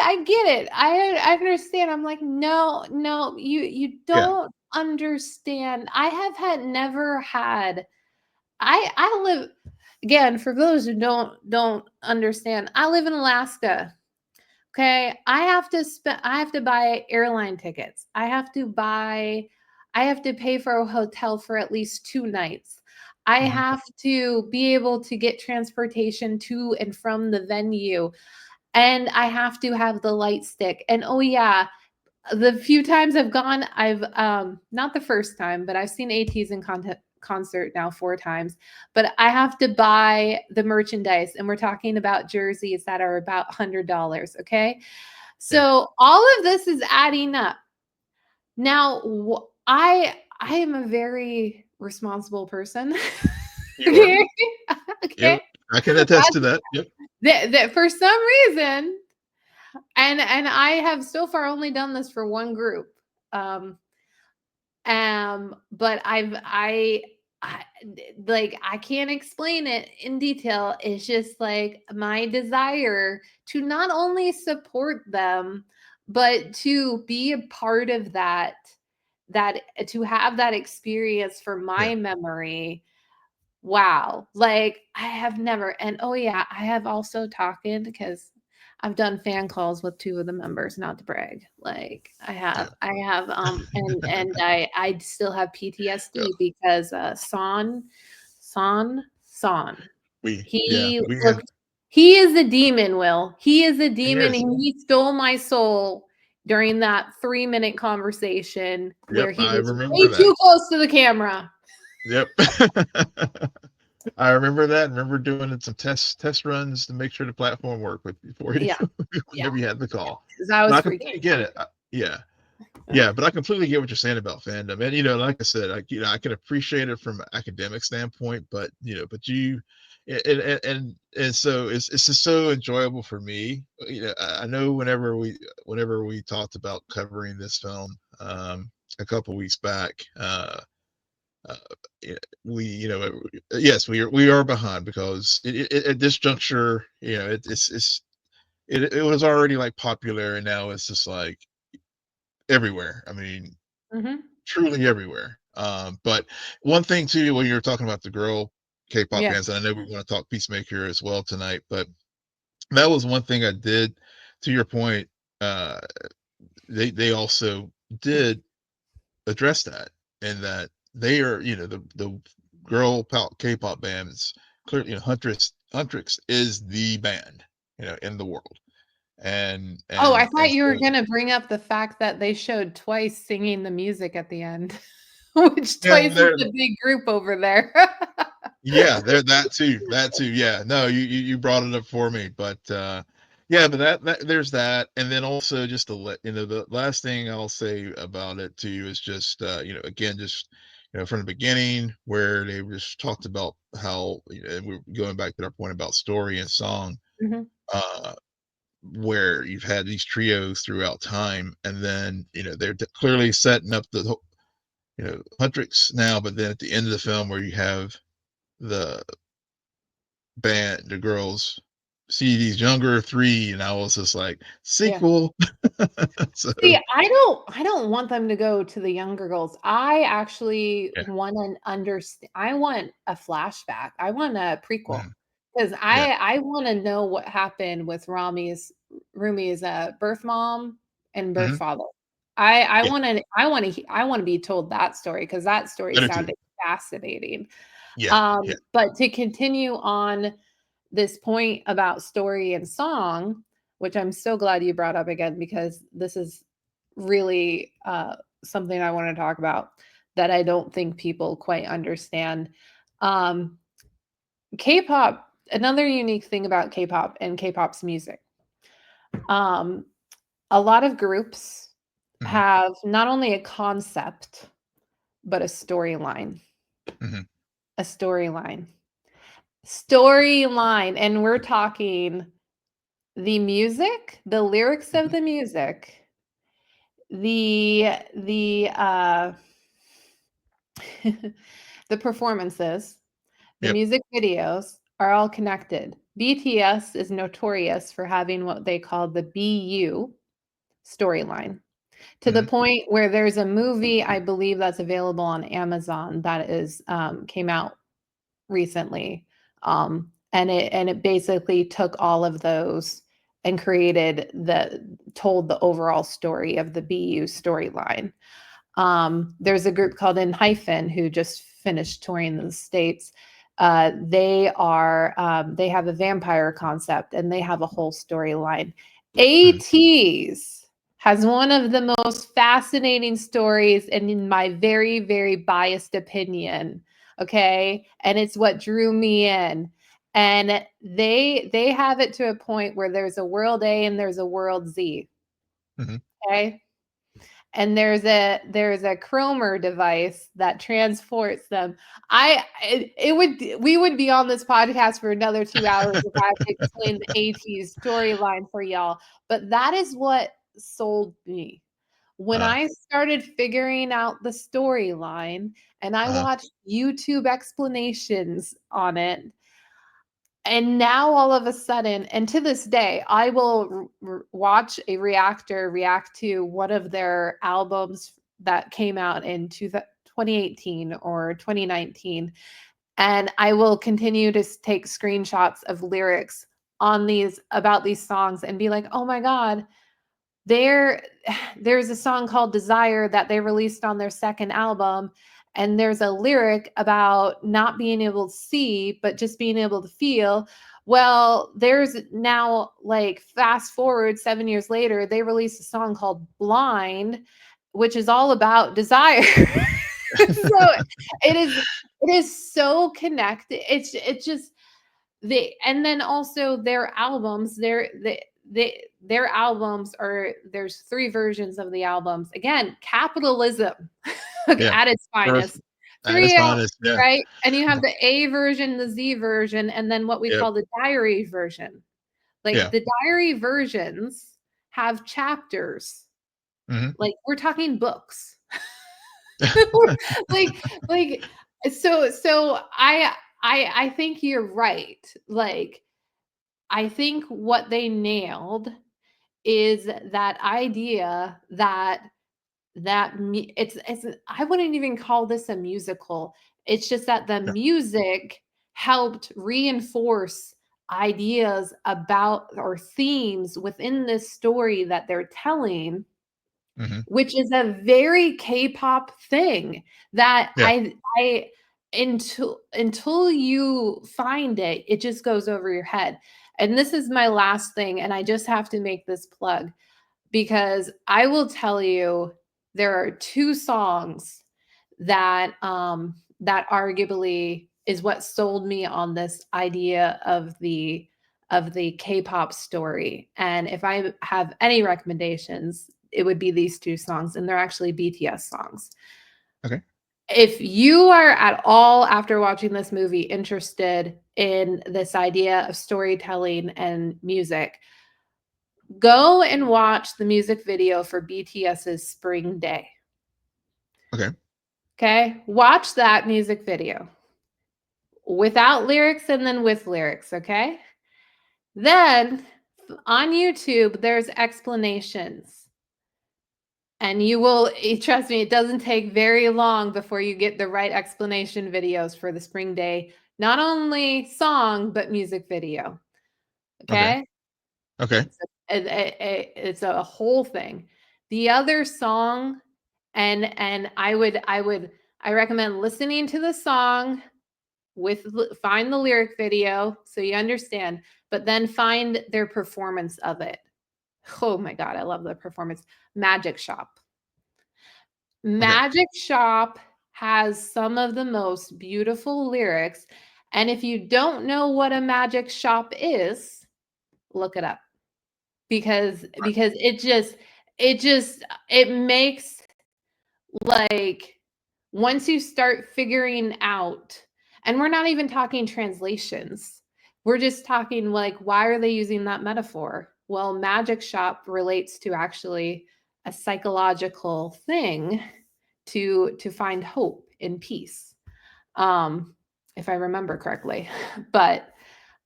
I get it. I understand." I'm like, "No, no, you Yeah. don't understand." I have had never had I live again, for those who don't understand, I live in Alaska. Okay, I have to buy airline tickets. I have to pay for a hotel for at least 2 nights. I Mhm. have to be able to get transportation to and from the venue, and I have to have the light stick. And oh yeah, the few times I've gone, I've not the first time, but I've seen ATs in concert now 4 times. But I have to buy the merchandise, and we're talking about jerseys that are about $100. Okay, Yeah. so all of this is adding up. Now, I am a very responsible person. You are. Okay, Yep. okay. I can attest to that. Yep. That for some reason, and I have so far only done this for one group. Um, but I like I can't explain it in detail. It's just like my desire to not only support them, but to be a part of that to have that experience for Yeah. my memory. Wow. Like I have never and oh yeah, I have also talking because I've done fan calls with 2 of the members, not to brag. Like Yeah. I have and I still have Yeah. PTSD because Son Yeah. he We have. looked he is a demon, Will. He is a He demon is. and he stole my soul during that 3-minute conversation where Yep. he I was remember way that. too close to the camera. Yep. I remember that. Remember doing some test runs to make sure the platform worked with before you Yeah, yeah. whenever you had the call. 'Cause I But was I freaking completely get it. Yeah. Yeah, but I completely get what you're saying about fandom. And like I said, I can appreciate it from an academic standpoint, but but you and so it's just so enjoyable for me. I know whenever we talked about covering this film a couple weeks back, uh, yeah, yes, we are behind because at this juncture, it was already like popular, and now it's just like everywhere. I mean, Mhm. truly everywhere. But one thing too, when you're talking about the girl K-pop Yes. bands, and I know we want to talk Peacemaker as well tonight, but that was one thing I did. To your point, uh, they also did address that, and that they are, the girl K-pop bands clearly, Huntrix is the band, in the world, and Oh, I and thought and you were so gonna bring up the fact that they showed TWICE singing the music at the end. which Yeah, Twice is there. a big group over there. Yeah, there that too, yeah. No, you brought it up for me, but, yeah, but that there's that, and then also just to let you know, the last thing I'll say about it to you is just, again, just, from the beginning where they just talked about how, and we're going back to our point about story and song, Mhm. uh, where you've had these trios throughout time, and then, they're clearly setting up the whole, Huntrix now, but then at the end of the film where you have the the girls see these younger three, and I was just like, Yeah. sequel. So See, I don't want them to go to the younger girls. I actually yeah. wanna understand. I want a flashback. I want a prequel, Mhm. 'cause Yeah. I wanna know what happened with Rumi's, birth mom and birth Mhm. father. I Yeah. wanna be told that story, 'cause that story I do too. sounded fascinating. Yeah. Yeah. But to continue on this point about story and song, which I'm so glad you brought up again because this is really something I want to talk about that I don't think people quite understand. Um, K-pop, another unique thing about K-pop and K-pop's music. Um, a lot of groups Mhm. have not only a concept, but a storyline. Mhm. A storyline. Storyline. And we're talking the music, the lyrics of Mhm. the music, the the performances, the Yep. music videos are all connected. BTS is notorious for having what they call the BU storyline, to the Mhm. point where there's a movie, I believe, that's available on Amazon that is, came out recently, and it basically took all of those and created told the overall story of the BU storyline. There's a group called In Hyphen who just finished touring the States. They have a vampire concept and they have a whole storyline. Mhm. ATs has one of the most fascinating stories, and in my very, very biased opinion, okay? And it's what drew me in. And they have it to a point where there's a world A and there's a world Z, Mhm. okay? And there's a chromer device that transports them. It would we would be on this podcast for another 2 hours if I had to explain the AT's storyline for y'all, but that is what sold me. When Uh, I started figuring out the storyline and I uh-huh. watched YouTube explanations on it, and now all of a sudden, and to this day, I will watch a reactor react to one of their albums that came out in 2018 or 2019, and I will continue to take screenshots of lyrics on these about these songs and be like, "Oh my god, there there's a song called Desire that they released on their second album, and there's a lyric about not being able to see but just being able to feel. Well, there's now, like, fast forward 7 years later, they released a song called Blind, which is all about desire. So it is so connected. It's just they and then also their albums, their albums are there's 3 versions of the albums. Again, capitalism Yeah. at its Earth finest. at its 3 out, finest, yeah. right? And you have the A version, the Z version, and then what we Yep. call the diary version. Like, Yeah. the diary versions have chapters. Mhm. Like, we're talking books. Like like, so I think you're right. Like, I think what they nailed is that idea it's I wouldn't even call this a musical. It's just that the Yeah. music helped reinforce ideas about or themes within this story that they're telling, Mhm. which is a very K-pop thing that Yeah. I until you find it, it just goes over your head. And this is my last thing, and I just have to make this plug because I will tell you there are 2 songs that arguably is what sold me on this idea of the K-pop story. And if I have any recommendations, it would be these two songs, and they're actually BTS songs. Okay. If you are at all, after watching this movie, interested in this idea of storytelling and music, go and watch the music video for BTS's Spring Day. Okay. Okay? Watch that music video without lyrics and then with lyrics, okay? Then on YouTube, there's explanations. And you will, trust me, it doesn't take very long before you get the right explanation videos for the Spring Day, not only song, but music video. Okay. Okay? Okay. It's a whole thing. The other song, and I recommend listening to the song with find the lyric video so you understand, but then find their performance of it. Oh my God, I love the performance. Magic Shop. Okay. Magic Shop has some of the most beautiful lyrics. And if you don't know what a magic shop is, look it up because it makes, like, once you start figuring out, and we're not even talking translations, we're just talking like, why are they using that metaphor? Well, magic shop relates to actually a psychological thing to find hope and peace, if I remember correctly. But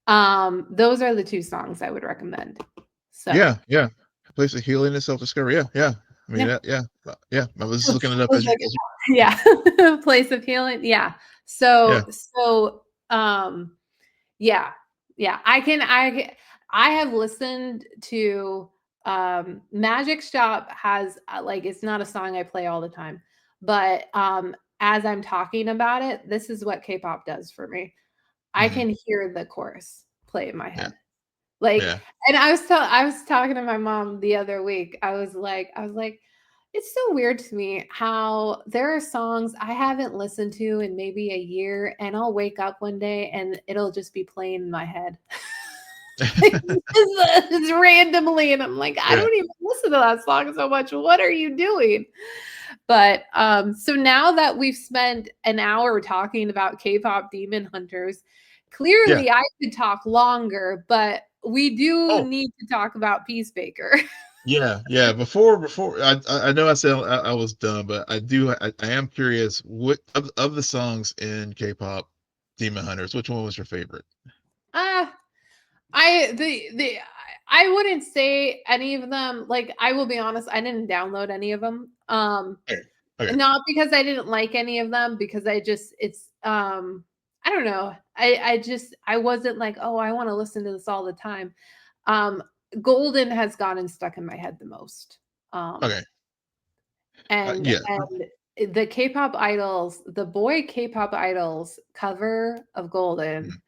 those are the two songs I would recommend. So Yeah. Yeah. Place of healing and self-discovery. Yeah. Yeah. I mean, yeah. yeah. I was just looking it up Place as of, yeah. Place of healing. Yeah. yeah. So yeah. Yeah. I have listened to Magic Shop has like, it's not a song I play all the time, but as I'm talking about it, this is what K-pop does for me. I Mhm. can hear the chorus play in my Yeah. head. Like, Yeah. and I was talking to my mom the other week. I was like, it's so weird to me how there are songs I haven't listened to in maybe a year, and I'll wake up one day and it'll just be playing in my head. It's randomly, and I'm like, I Yeah. don't even listen to that song so much. What are you doing? But so now that we've spent an hour talking about K-pop Demon Hunters, Yeah. clearly I could talk longer, but we do Oh, need to talk about Peacemaker. yeah. Yeah. Before I know I said I was done, but I am curious what of the songs in K-pop Demon Hunters, which one was your favorite? Ah, I wouldn't say any of them. Like, I will be honest, I didn't download any of them. Okay. Okay. Not because I didn't like any of them, because I don't know. I wasn't like, oh, I want to listen to this all the time. Um, Golden has gotten stuck in my head the most. Um, Okay. and Yeah. the K-pop idols, the boy K-pop idols cover of Golden. Mhm.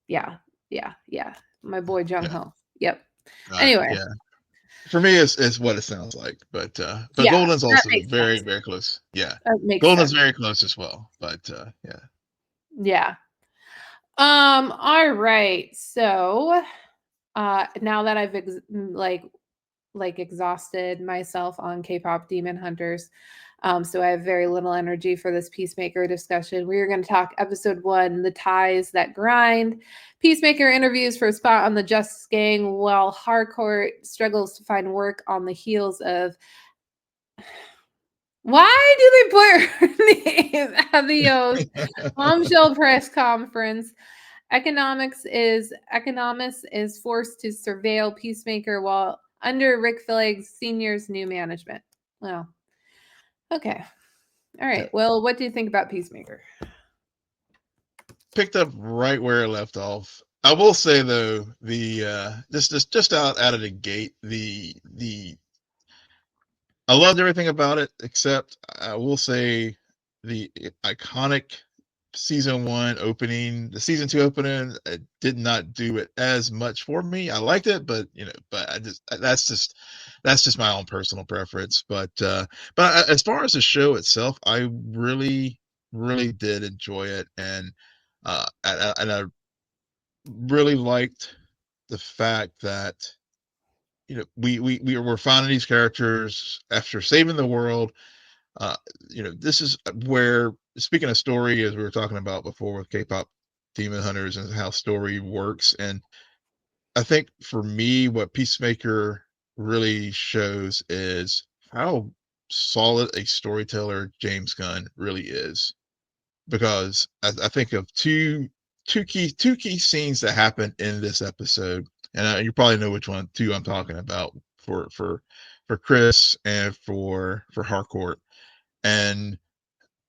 Yeah, yeah, yeah. My boy Yeah. Jungho. Yep. Anyway, Yeah. For me, it's what it sounds like, but yeah, Golden's that also makes very, sense. very close. Yeah. That makes Golden's sense. very close as well, but yeah. Yeah. All right. So, now that I've like exhausted myself on K-pop Demon Hunters, so I have very little energy for this Peacemaker discussion. We are going to talk episode 1, The Ties That Grind. Peacemaker interviews for a spot on the Justice Gang while Harcourt struggles to find work on the heels of. Why do they put her name at the bombshell press conference? Economics is forced to surveil Peacemaker while under Rick Flagg's senior's new management. Well, okay. All Yeah. right. Well, what do you think about Peacemaker? Picked up right where it left off. I will say though, the just out of the gate, the I loved everything about it except I will say the iconic season 1 opening. The season 2 opening, did not do it as much for me. I liked it, but but that's just my own personal preference. But as far as the show itself, I really did enjoy it, and I really liked the fact that we were finding these characters after saving the world. uh this is where, speaking of story, as we were talking about before with K-pop demon hunters and how story works, and I think for me what Peacemaker really shows is how solid a storyteller James Gunn really is. Because I think of two key scenes that happen in this episode, and you probably know which one two I'm talking about, for Chris and for Harcourt. And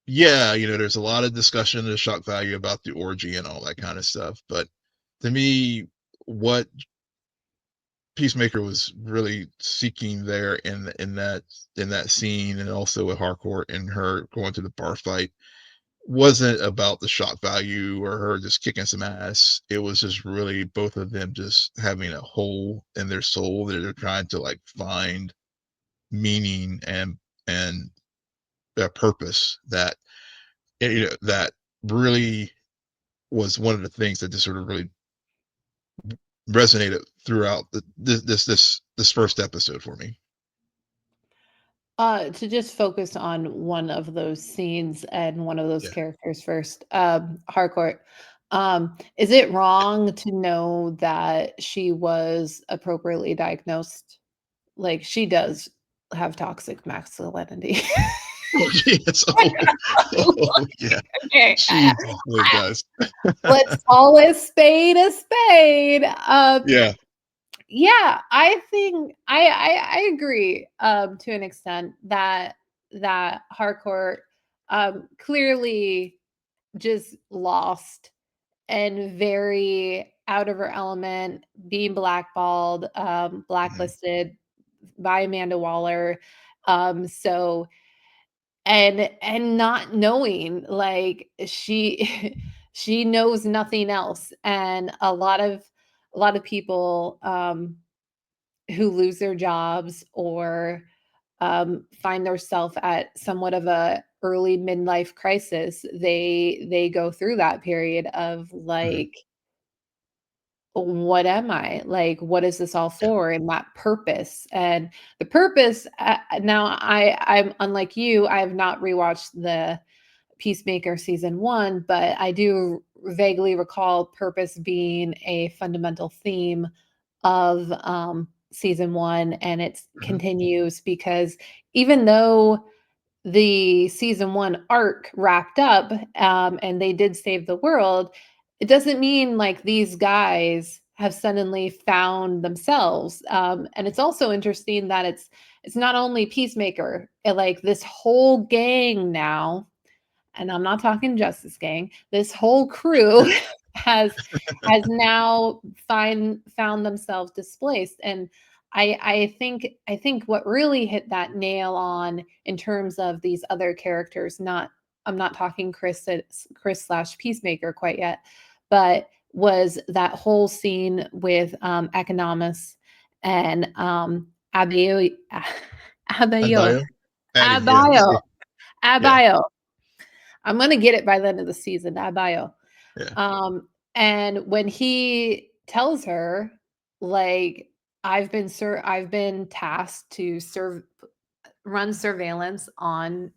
yeah, there's a lot of discussion and shock value about the orgy and all that kind of stuff. But to me, what Peacemaker was really seeking there in that scene, and also with Harcourt and her going to the bar fight, wasn't about the shock value or her just kicking some ass. It was just really both of them just having a hole in their soul that they're trying to like find meaning and a purpose that that really was one of the things that just sort of really resonated throughout this first episode for me. To just focus on one of those scenes and one of those Yeah. characters first, Harcourt. Is it wrong to know that she was appropriately diagnosed? Like, she does have toxic masculinity. Oh yes. Oh yeah. Okay, She definitely does. let's call a spade a spade. Yeah. Yeah, I think I agree to an extent that Harcourt clearly just lost and very out of her element, being blackballed, Mhm. blacklisted by Amanda Waller. So and not knowing, like, she she knows nothing else, and a lot of people who lose their jobs or find themselves at somewhat of a early midlife crisis, they go through that period of Mhm. like, what am I? Like, what is this all Yeah. for? And that purpose. And the purpose, now I'm unlike you, I have not rewatched the Peacemaker season 1, but I do vaguely recall purpose being a fundamental theme of season 1, and it Mhm. continues because even though the season 1 arc wrapped up, and they did save the world, it doesn't mean like these guys have suddenly found themselves. And it's also interesting that it's not only Peacemaker, like this whole gang now, and I'm not talking Justice Gang. This whole crew has now found themselves displaced, and I think what really hit that nail on in terms of these other characters. Not I'm not talking Chris slash Peacemaker quite yet, but was that whole scene with Economist and Abayo Abayo Adebayo? Addy, yeah. Abayo Yeah. Abayo. I'm gonna get it by the end of the season, that bio. Yeah. And when he tells her, like, I've been tasked to run surveillance on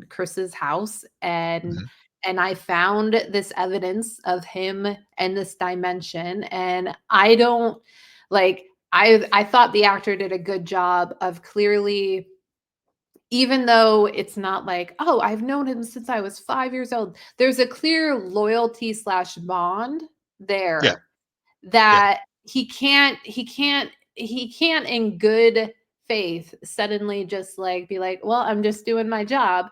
Chris's house, Mhm. and I found this evidence of him and this dimension, and I don't like I thought the actor did a good job of clearly, even though it's not like, "Oh, I've known him since I was 5 years old." There's a clear loyalty slash bond Yeah. there Yeah. that he can't in good faith suddenly just, like, be like, "Well, I'm just doing my job."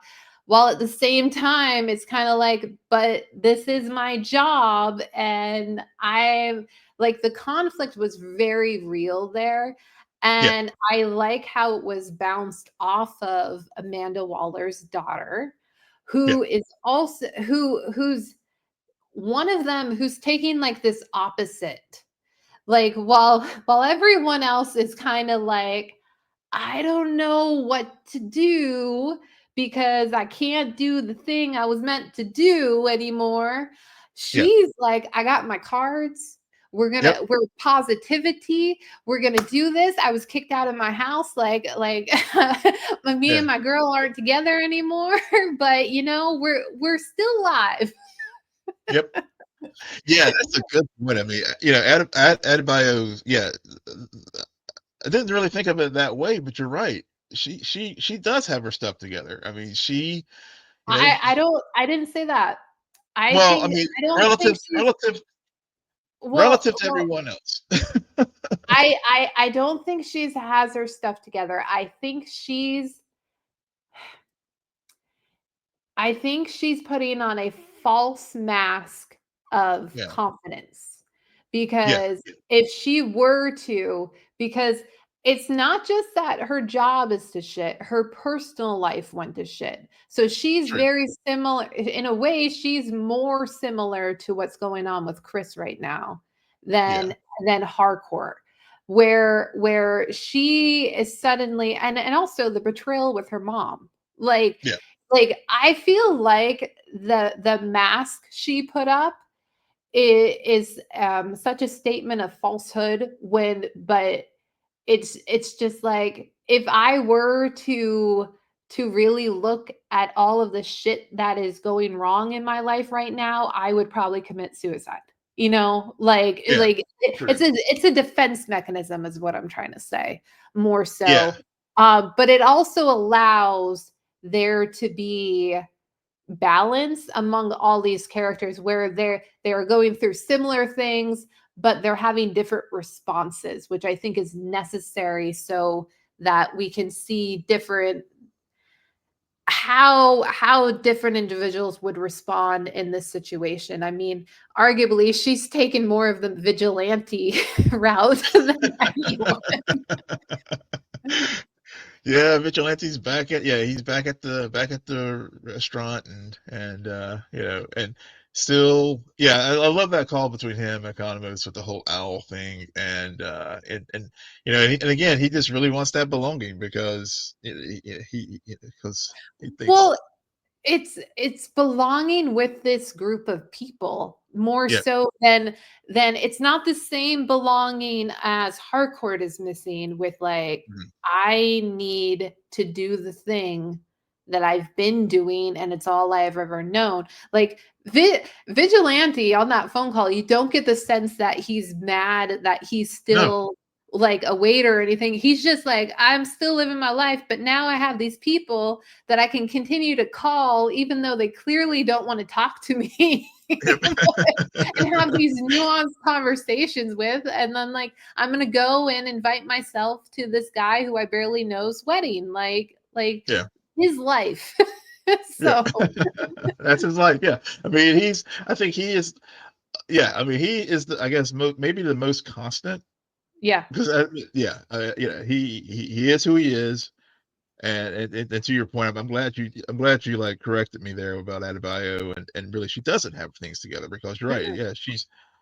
While at the same time, it's kinda like, "But this is my job, and I'm" like, the conflict was very real there, Yeah. and I like how it was bounced off of Amanda Waller's daughter, Yeah. who is also who's one of them who's taking like this opposite. Like while everyone else is kind of like, I don't know what to do because I can't do the thing I was meant to do anymore. Yeah. She's like, I got my cards. Yep. We're positivity. We're gonna do this. I was kicked out of my house. Like me Yeah. and my girl aren't together anymore, but we're still alive. Yep. Yeah, that's a good point. I mean, Adebayo, yeah, I didn't really think of it that way, but you're right. She does have her stuff together. I mean, you know, I didn't say that. well, I mean, I don't think relative, she's relative, relative well to well everyone else. I don't think she's has her stuff together. I think she's putting on a false mask of Yeah. confidence Yeah. because if she were to, because it's not just that her job is to shit, her personal life went to shit. So she's True. very similar in a way, she's more similar to what's going on with Chris right now Yeah. than Harcourt. Where she is suddenly and also the betrayal with her mom. Like Yeah. I feel like the mask she put up is such a statement of falsehood but it's just like if I were to really look at all of the shit that is going wrong in my life right now, I would probably commit suicide. Yeah. It's True. a defense mechanism is what I'm trying to say more Yeah. so. But it also allows there to be balance among all these characters where they're going through similar things but they're having different responses, which I think is necessary so that we can see different how different individuals would respond in this situation. I mean, arguably she's taken more of the vigilante route than anyone. Yeah, Vigilante's back at yeah, he's back at the restaurant and and still yeah, I love that call between him and Economos with the whole owl thing and and again he just really wants that belonging because because he thinks Well, it's belonging with this group of people more yeah, so than it's not the same belonging as Harcourt is missing with like, mhm, I need to do the thing that I've been doing and it's all I've ever known. Like Vigilante on that phone call, you don't get the sense that he's mad that he's no, still like a waiter or anything. He's just like, I'm still living my life, but now I have these people that I can continue to call even though they clearly don't want to talk to me yep. and have these nuanced conversations with. And then like I'm gonna go and invite myself to this guy who I barely know's wedding. Like Yeah, his life. yeah. So That's his life. Yeah, I mean I think he is. Yeah, I mean he is I guess maybe the most constant. yeah. Because yeah, he is who he is, and to your point, I'm glad you like corrected me there about Adebayo, and really she doesn't have things together because you're right. Mm-mm. Yeah,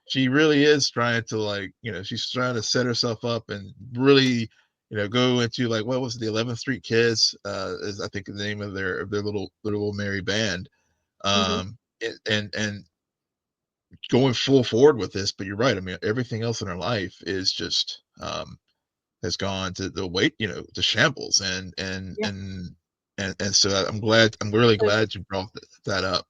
she really is trying to like she's trying to set herself up and really go into like what was it, the 11th Street Kids is I think the name of their little merry band Mhm. and going full forward with this. But you're right. I mean everything else in her life is just has gone to the weight, to shambles, Yeah. and so I'm really So glad you brought that up.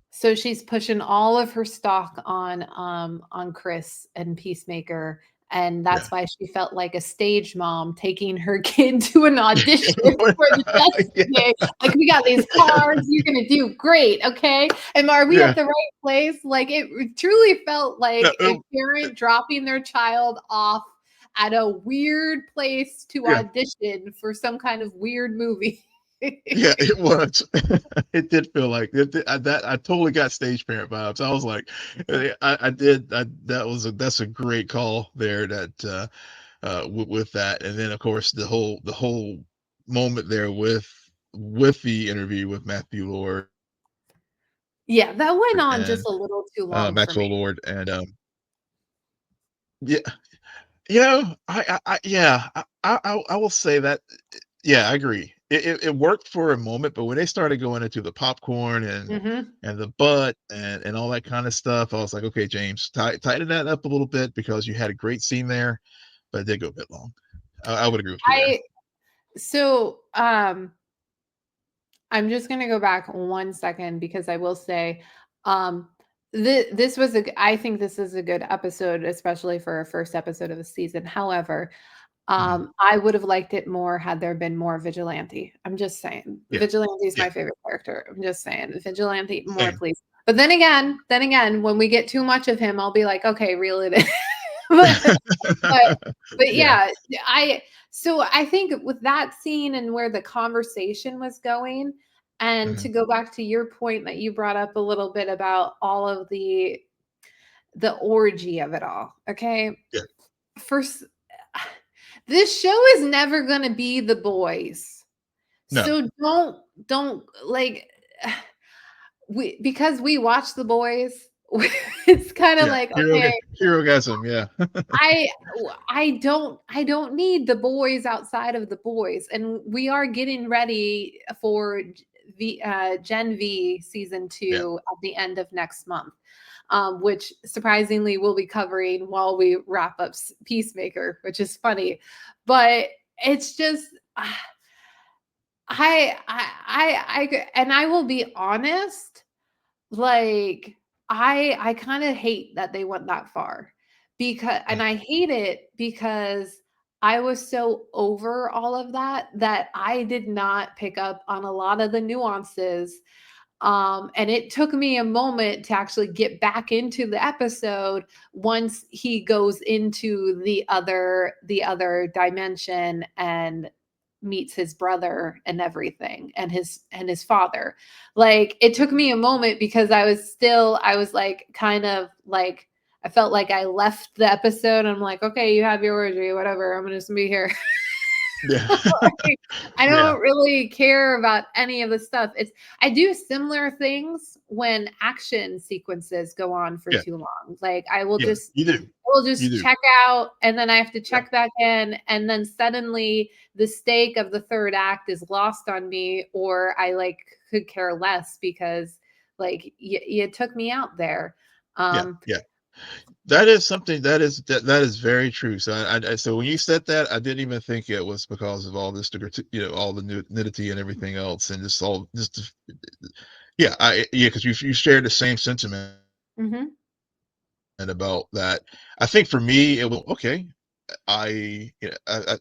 So she's pushing all of her stock on Chris and Peacemaker, and Yeah. that's why she felt like a stage mom taking her kid to an audition for the Justice Yeah, Day. Like, we got these cards, you're gonna do great, okay? And are we yeah. at the right place? Like, it truly felt No, like a parent dropping their child off at a weird place to yeah, audition for some kind of weird movie. yeah, it was. It did feel like it that I totally got stage parent vibes. I was like, I did. That's a great call there. With that, and then of course the whole moment there with the interview with Matthew Lord. Yeah, that went on just and a little too long for Maxwell me. Lord, and yeah, you know, yeah, I will say that yeah, I agree. It worked for a moment, but when they started going into the popcorn Mhm. and the butt and all that kind of stuff, I was like, okay, James, tighten that up a little bit because you had a great scene there, but it did go a bit long. I would agree with you there. I so, I'm just gonna go back 1 second because I will say, um, this was I think this is a good episode, especially for a first episode of the season. However, Mhm. I would have liked it more had there been more Vigilante. I'm just saying. Yeah, Vigilante is yeah, my favorite character. I'm just saying. Vigilante more, same. please. But then again, when we get too much of him, I'll be like, okay, reel it in. but but but Yeah. yeah, I so I think with that scene and where the conversation was going, and to Mhm. go back to your point that you brought up a little bit about all of the orgy of it all. Okay. Yeah. First, this show is never going to be The Boys. No. So don't like we because we watch The Boys, it's kind of Yeah. like okay, Herogasm, yeah. I I don't need The Boys outside of The Boys, and we are getting ready for Gen V season Yeah. 2 at the end of next month, which surprisingly we'll be covering while we wrap up Peacemaker, which is funny, but it's just and I will be honest, like, I kinda hate that they went that far because Mm. and I hate it because I was so over all of that, that I did not pick up on a lot of the nuances, and it took me a moment to actually get back into the episode once he goes into the other dimension and meets his brother and everything and his father. Like it took me a moment because I was like kind of like I felt like I left the episode. I'm like, okay, you have your orgy, whatever. I'm just gonna be here. Yeah. Like, I Yeah. don't really care about any of the stuff. I do similar things when action sequences go on for Yeah. too long. Like I will Yeah. just You do. I will You just do. check out and then I have to Yeah. check back in and then suddenly the stake of the third act is lost on me or I like could care less because like you took me out there. Yeah. Um Yeah. That is something that is very true. So so when you said that, I didn't even think it was because of all this, all the nudity and everything else, and just all just yeah, yeah, because you shared the same sentiment mhm. about that. I think for me, it was okay. I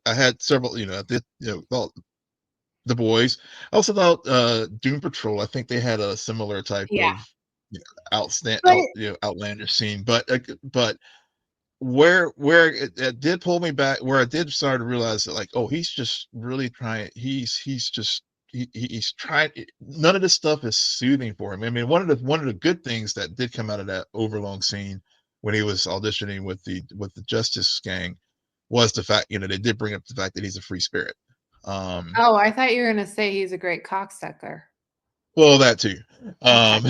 had several, I did, well, the boys. I also thought Doom Patrol. I think they had a similar type Yeah. of outstand But outlandish scene, but where it did pull me back, where I did start to realize that, like, oh, he's just really trying. He's just he's trying. None of this stuff is soothing for him. I mean, one of the good things that did come out of that overlong scene when he was auditioning with the Justice Gang was the fact, they did bring up the fact that he's a free spirit. Um, oh, I thought you were gonna say he's a great cocksucker. well, that too. Okay. Um,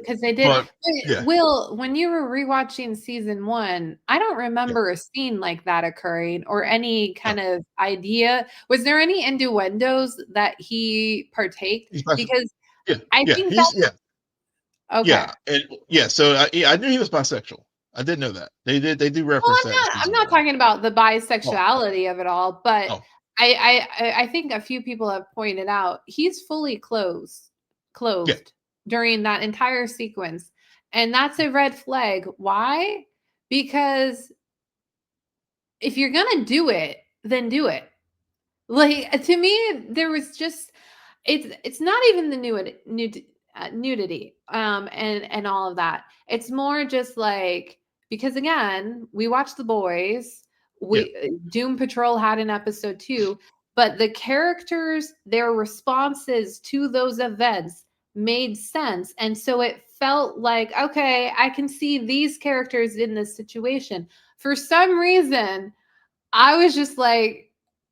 'Cause they did but yeah, Will, when you were rewatching season 1, I don't yeah, remember a scene like that occurring or any no, kind of idea. Was there any innuendos that he partaked? he's bisexual. Because Yeah, I yeah, think he's that's yeah. okay. Yeah, and yeah, so I knew he was bisexual. I did know that. They do Well, reference that in I'm season not 1. talking about the Oh, bisexuality of it all, but oh, I think a few people have pointed out he's fully yeah, clothed during that entire sequence, and that's a red flag. Why? Because if you're gonna do it, then do it. Like to me, there was just it's not even the nudity and all of that. It's more just like because again, we watched The Boys. yeah, We Doom Patrol had an episode too, but the characters, their responses to those events made sense, and so it felt like okay, I can see these characters in this situation. For some reason, I was just like,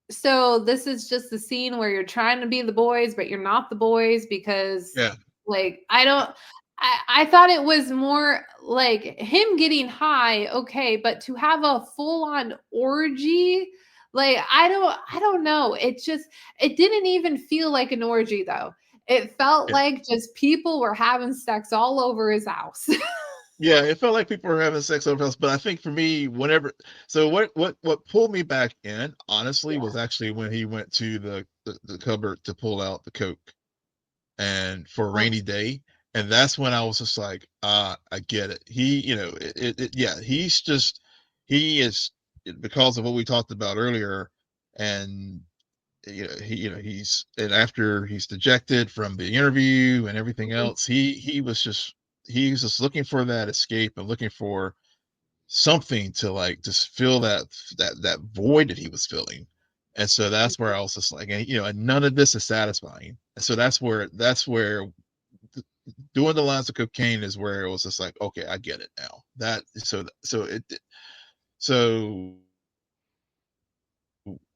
so this is just the scene where you're trying to be the boys, but you're not the boys because yeah, Like, I thought it was more like him getting high, okay, but to have a full-on orgy, like, I don't know. It didn't even feel like an orgy though. It felt Yeah. like just people were having sex all over his house. Yeah, it felt like people were having sex over else, but I think for me, whenever so what pulled me back in, honestly, Yeah. was actually when he went to the cupboard to pull out the Coke and for a Oh, rainy day. And that's when I was just like, I get it. He, yeah, he is, because of what we talked about earlier. And and after he's dejected from the interview and everything mhm, else, he was just looking for that escape and looking for something to like just fill that void that he was feeling. And so that's where I was just like, and none of this is satisfying. And so that's where doing the lines of cocaine is where it was just like, okay, I get it now. So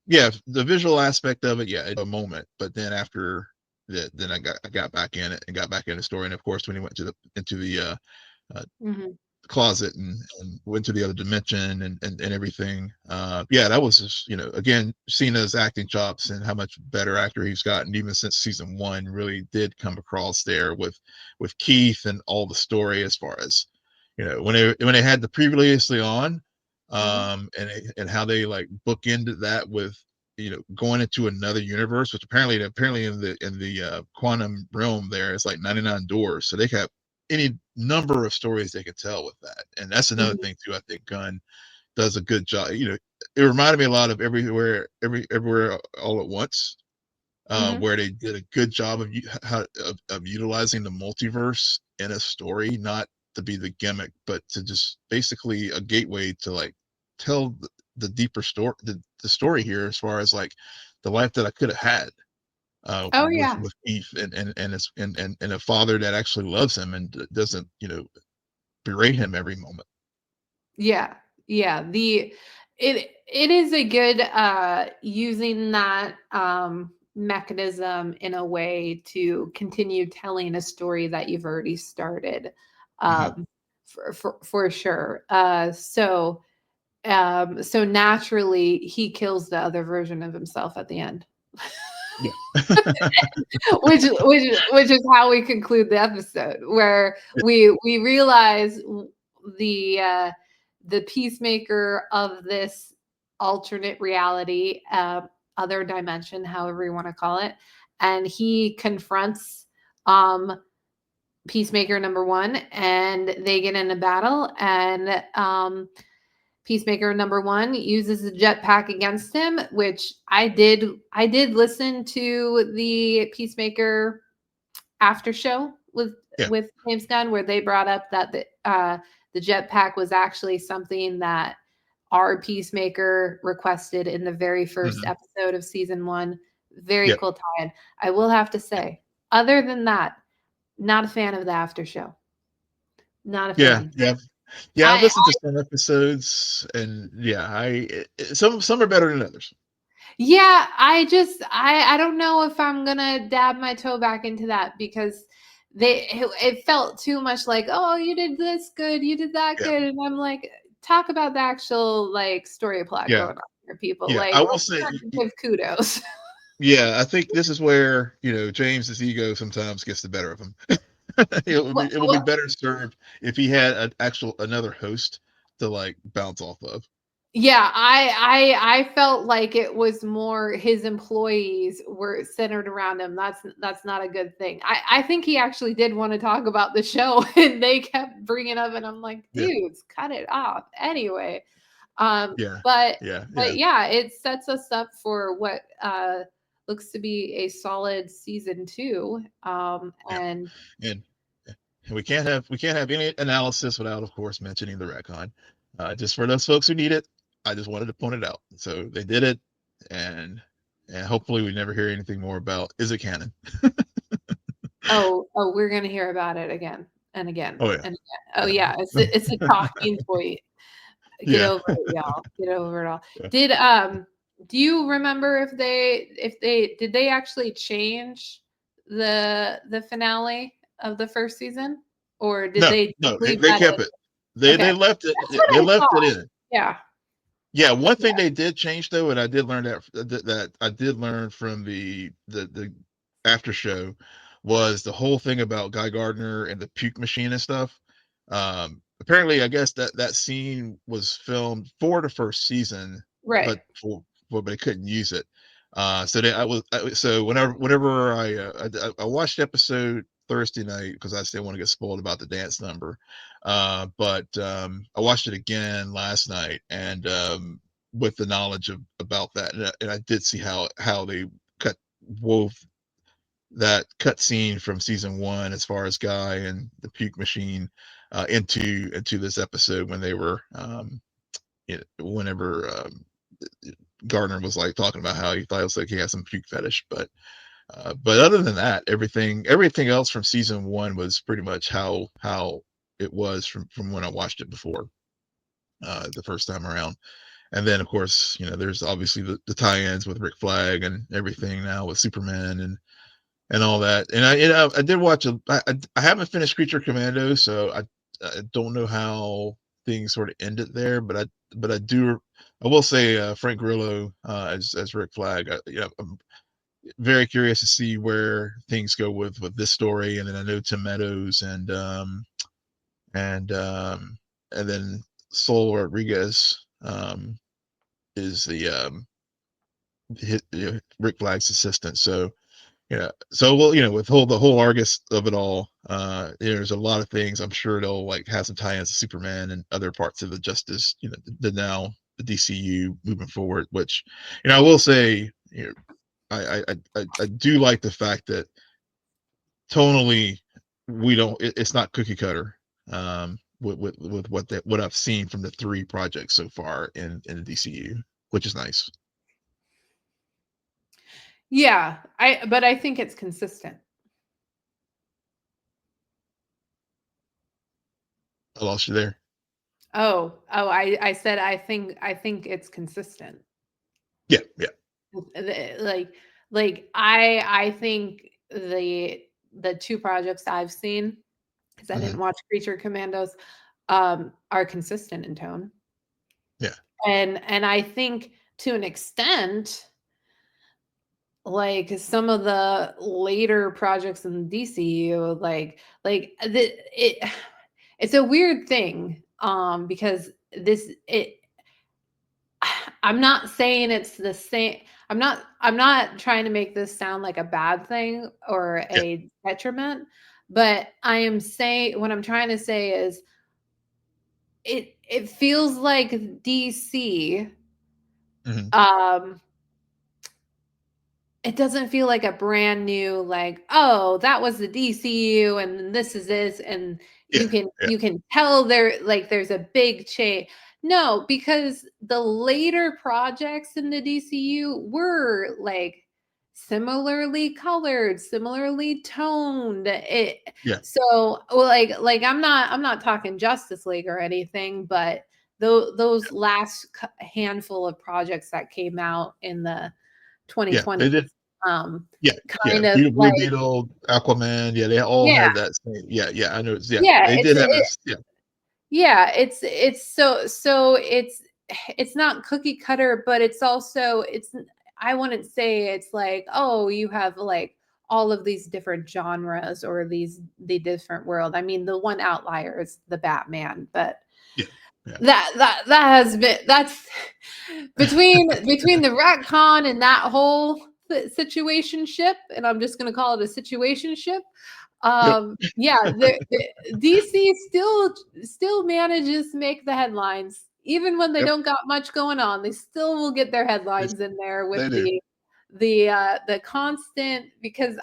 yeah, the visual aspect of it, yeah, a moment. But then after that, then I got back in it and got back in the story. And of course, when he went into the uh, mhm, closet and went to the other dimension and everything. Yeah, that was just, again, seeing his acting chops and how much better actor he's gotten even since season one really did come across there with Keith and all the story as far as, when they had the previously on, mhm, and how they like bookended that with, going into another universe, which apparently in the quantum realm there is like 99 doors. So they have any number of stories they could tell with that. And that's another mhm, thing too. I think Gunn does a good job. It reminded me a lot of everywhere all at once, mhm, where they did a good job of utilizing the multiverse in a story, not to be the gimmick, but to just basically a gateway to like tell the deeper story, the story here, as far as like the life that I could have had, oh, with yeah. with Keith, and a father that actually loves him and doesn't, berate him every moment. Yeah. Yeah. It is a good using that mechanism in a way to continue telling a story that you've already started. Hmm. Um for sure. So naturally he kills the other version of himself at the end. Yeah. Which is how we conclude the episode, where we realize the uh, the peacemaker of this alternate reality, other dimension, however you want to call it, and he confronts um, Peacemaker number one, and they get in a battle, and Peacemaker number one uses a jetpack against him, which I did listen to the Peacemaker after show Yeah. with James Gunn, where they brought up that the jetpack was actually something that our Peacemaker requested in the very first Hmm. episode of season one. Very Yeah. cool tie-in. I will have to say, other than that, not a fan of the after show. Not a Yeah. fan. Yeah. Yeah. I've I listened to some episodes, and yeah, some are better than others. Yeah, I don't know if I'm gonna dab my toe back into that, because it felt too much like, oh, you did this good, you did that Yeah. good, and I'm like, talk about the actual like story plot Yeah. going on here, people. Yeah. Like, I will let's say, not give kudos. yeah, I think this is where, James's ego sometimes gets the better of him. It would be Well, better served if he had another host to like bounce off of. yeah, I felt like it was more his employees were centered around him. That's not a good thing. I think he actually did want to talk about the show, and they kept bringing up, and I'm like, Yeah. dudes, cut it off. Anyway, Yeah. but Yeah. Yeah. yeah, it sets us up for what looks to be a solid season two. Yeah. And And we can't have any analysis without, of course, mentioning the retcon. Just for those folks who need it, I just wanted to point it out. So they did it, and hopefully we never hear anything more about, is it canon? oh, we're gonna hear about it again and again Oh yeah, and again. Oh yeah, yeah, it's a talking point. Get yeah, over it, y'all. Get over it all. yeah. Did do you remember if they did they actually change the finale? of the first season, or did No, they no, just leave they that kept it. in? They Okay, left it. that's what They I left it thought. in. Yeah, Yeah, one yeah, thing they did change though, and I did learn that I did learn from the after show was the whole thing about Guy Gardner and the puke machine and stuff. Apparently, I guess that scene was filmed for the first season, right. but but they couldn't use it. So so whenever I watched the episode Thursday night because I still want to get spoiled about the dance number. But I watched it again last night, and with the knowledge about that, and I did see how they cut wove that cut scene from season one as far as Guy and the puke machine into this episode when they were whenever Gardner was like talking about how he thought it was like he had some puke fetish, but other than that, everything else from season one was pretty much how it was from when I watched it before the first time around. And then of course, there's obviously the tie-ins with Rick Flag and everything now with Superman and all that. And I did watch I haven't finished Creature Commando, so I don't know how things sort of ended there, but I will say Frank Grillo as Rick Flag. I'm very curious to see where things go with this story. And then I know Tim Meadows and um, and then Sol Rodriguez is Rick Flag's assistant. So well, with the whole Argus of it all, there's a lot of things. I'm sure they'll like have some tie-ins to Superman and other parts of the Justice, the DCU moving forward. Which, I will say, I do like the fact that tonally it's not cookie cutter with what I've seen from the three projects so far in the DCU, which is nice. Yeah, but I think it's consistent. I lost you there. I said I think it's consistent. Yeah, yeah. Like I think the two projects I've seen, because I Hmm. didn't watch Creature Commandos, are consistent in tone. Yeah, And I think to an extent, like some of the later projects in DCU, it's a weird thing, because I'm not saying it's the same. I'm not trying to make this sound like a bad thing or yeah. a detriment, but I am saying what I'm trying to say is it feels like DC, Hmm. um it doesn't feel like a brand new, like, oh, that was the DCU and this is this, and Yeah, yeah, you can tell there's a big change. No, because the later projects in the DCU were like similarly colored, similarly toned. yeah, So I'm not talking Justice League or anything, but those last handful of projects that came out in the yeah. 2020s, They did. um, Yeah, yeah. kind of Blue like, Beetle, Aquaman. Yeah, they all yeah, had that same. Yeah, yeah. I know. Yeah, yeah, they did have this. Yeah, yeah, it's not cookie cutter, but it's also I wouldn't say it's like, oh, you have like all of these different genres or the different world. I mean, the one outlier is the Batman, but yeah, yeah. that has been that's between the retcon and that whole situationship, and I'm just going to call it a situationship. Yep, Yeah, the DC still manages to make the headlines even when they yep. don't got much going on. They still will get their They, headlines in there with they do. the constant, because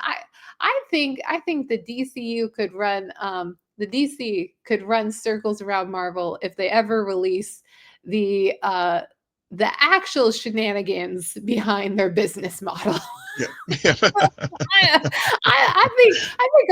I think the DC could run circles around Marvel if they ever release the uh the actual shenanigans behind their business model. Yeah, yeah, I think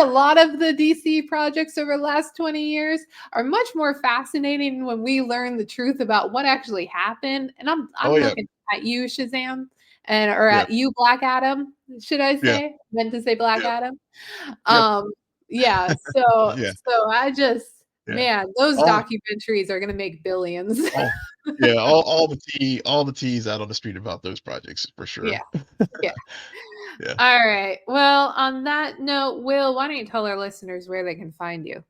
a lot of the DC projects over the last 20 years are much more fascinating when we learn the truth about what actually happened. And oh I'm yeah, looking at you, Shazam, or yeah, at you, Black Adam, should I yeah, say? Meant to say Black yeah, Adam. yep. Um, Yeah. So Yeah, I just, yeah. man, those All documentaries are gonna make billions. all yeah, all the teas out on the street about those projects for Yeah. sure. Yeah. Yeah. All right. Well, on that note, Will, why don't you tell our listeners where they can find you?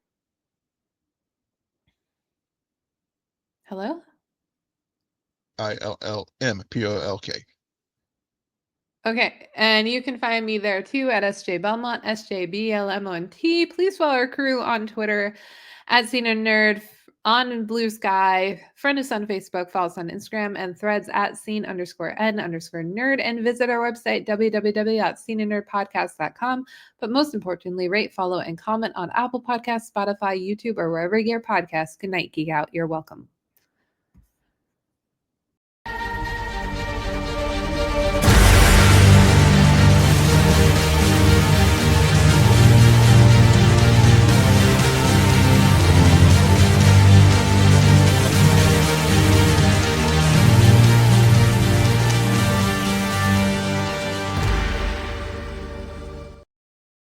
Hello? ILLMPOLK. Okay, and you can find me there too at SJ Belmont, SJBLMONT. Please follow our crew on Twitter at Scene and Nerd, on Blue Sky, friend us on Facebook, follow us on Instagram, and threads at scene_n_nerd, and visit our website, www.sceneandnerdpodcast.com. But most importantly, rate, follow, and comment on Apple Podcasts, Spotify, YouTube, or wherever you get your podcasts. Good night, Geek Out. You're welcome.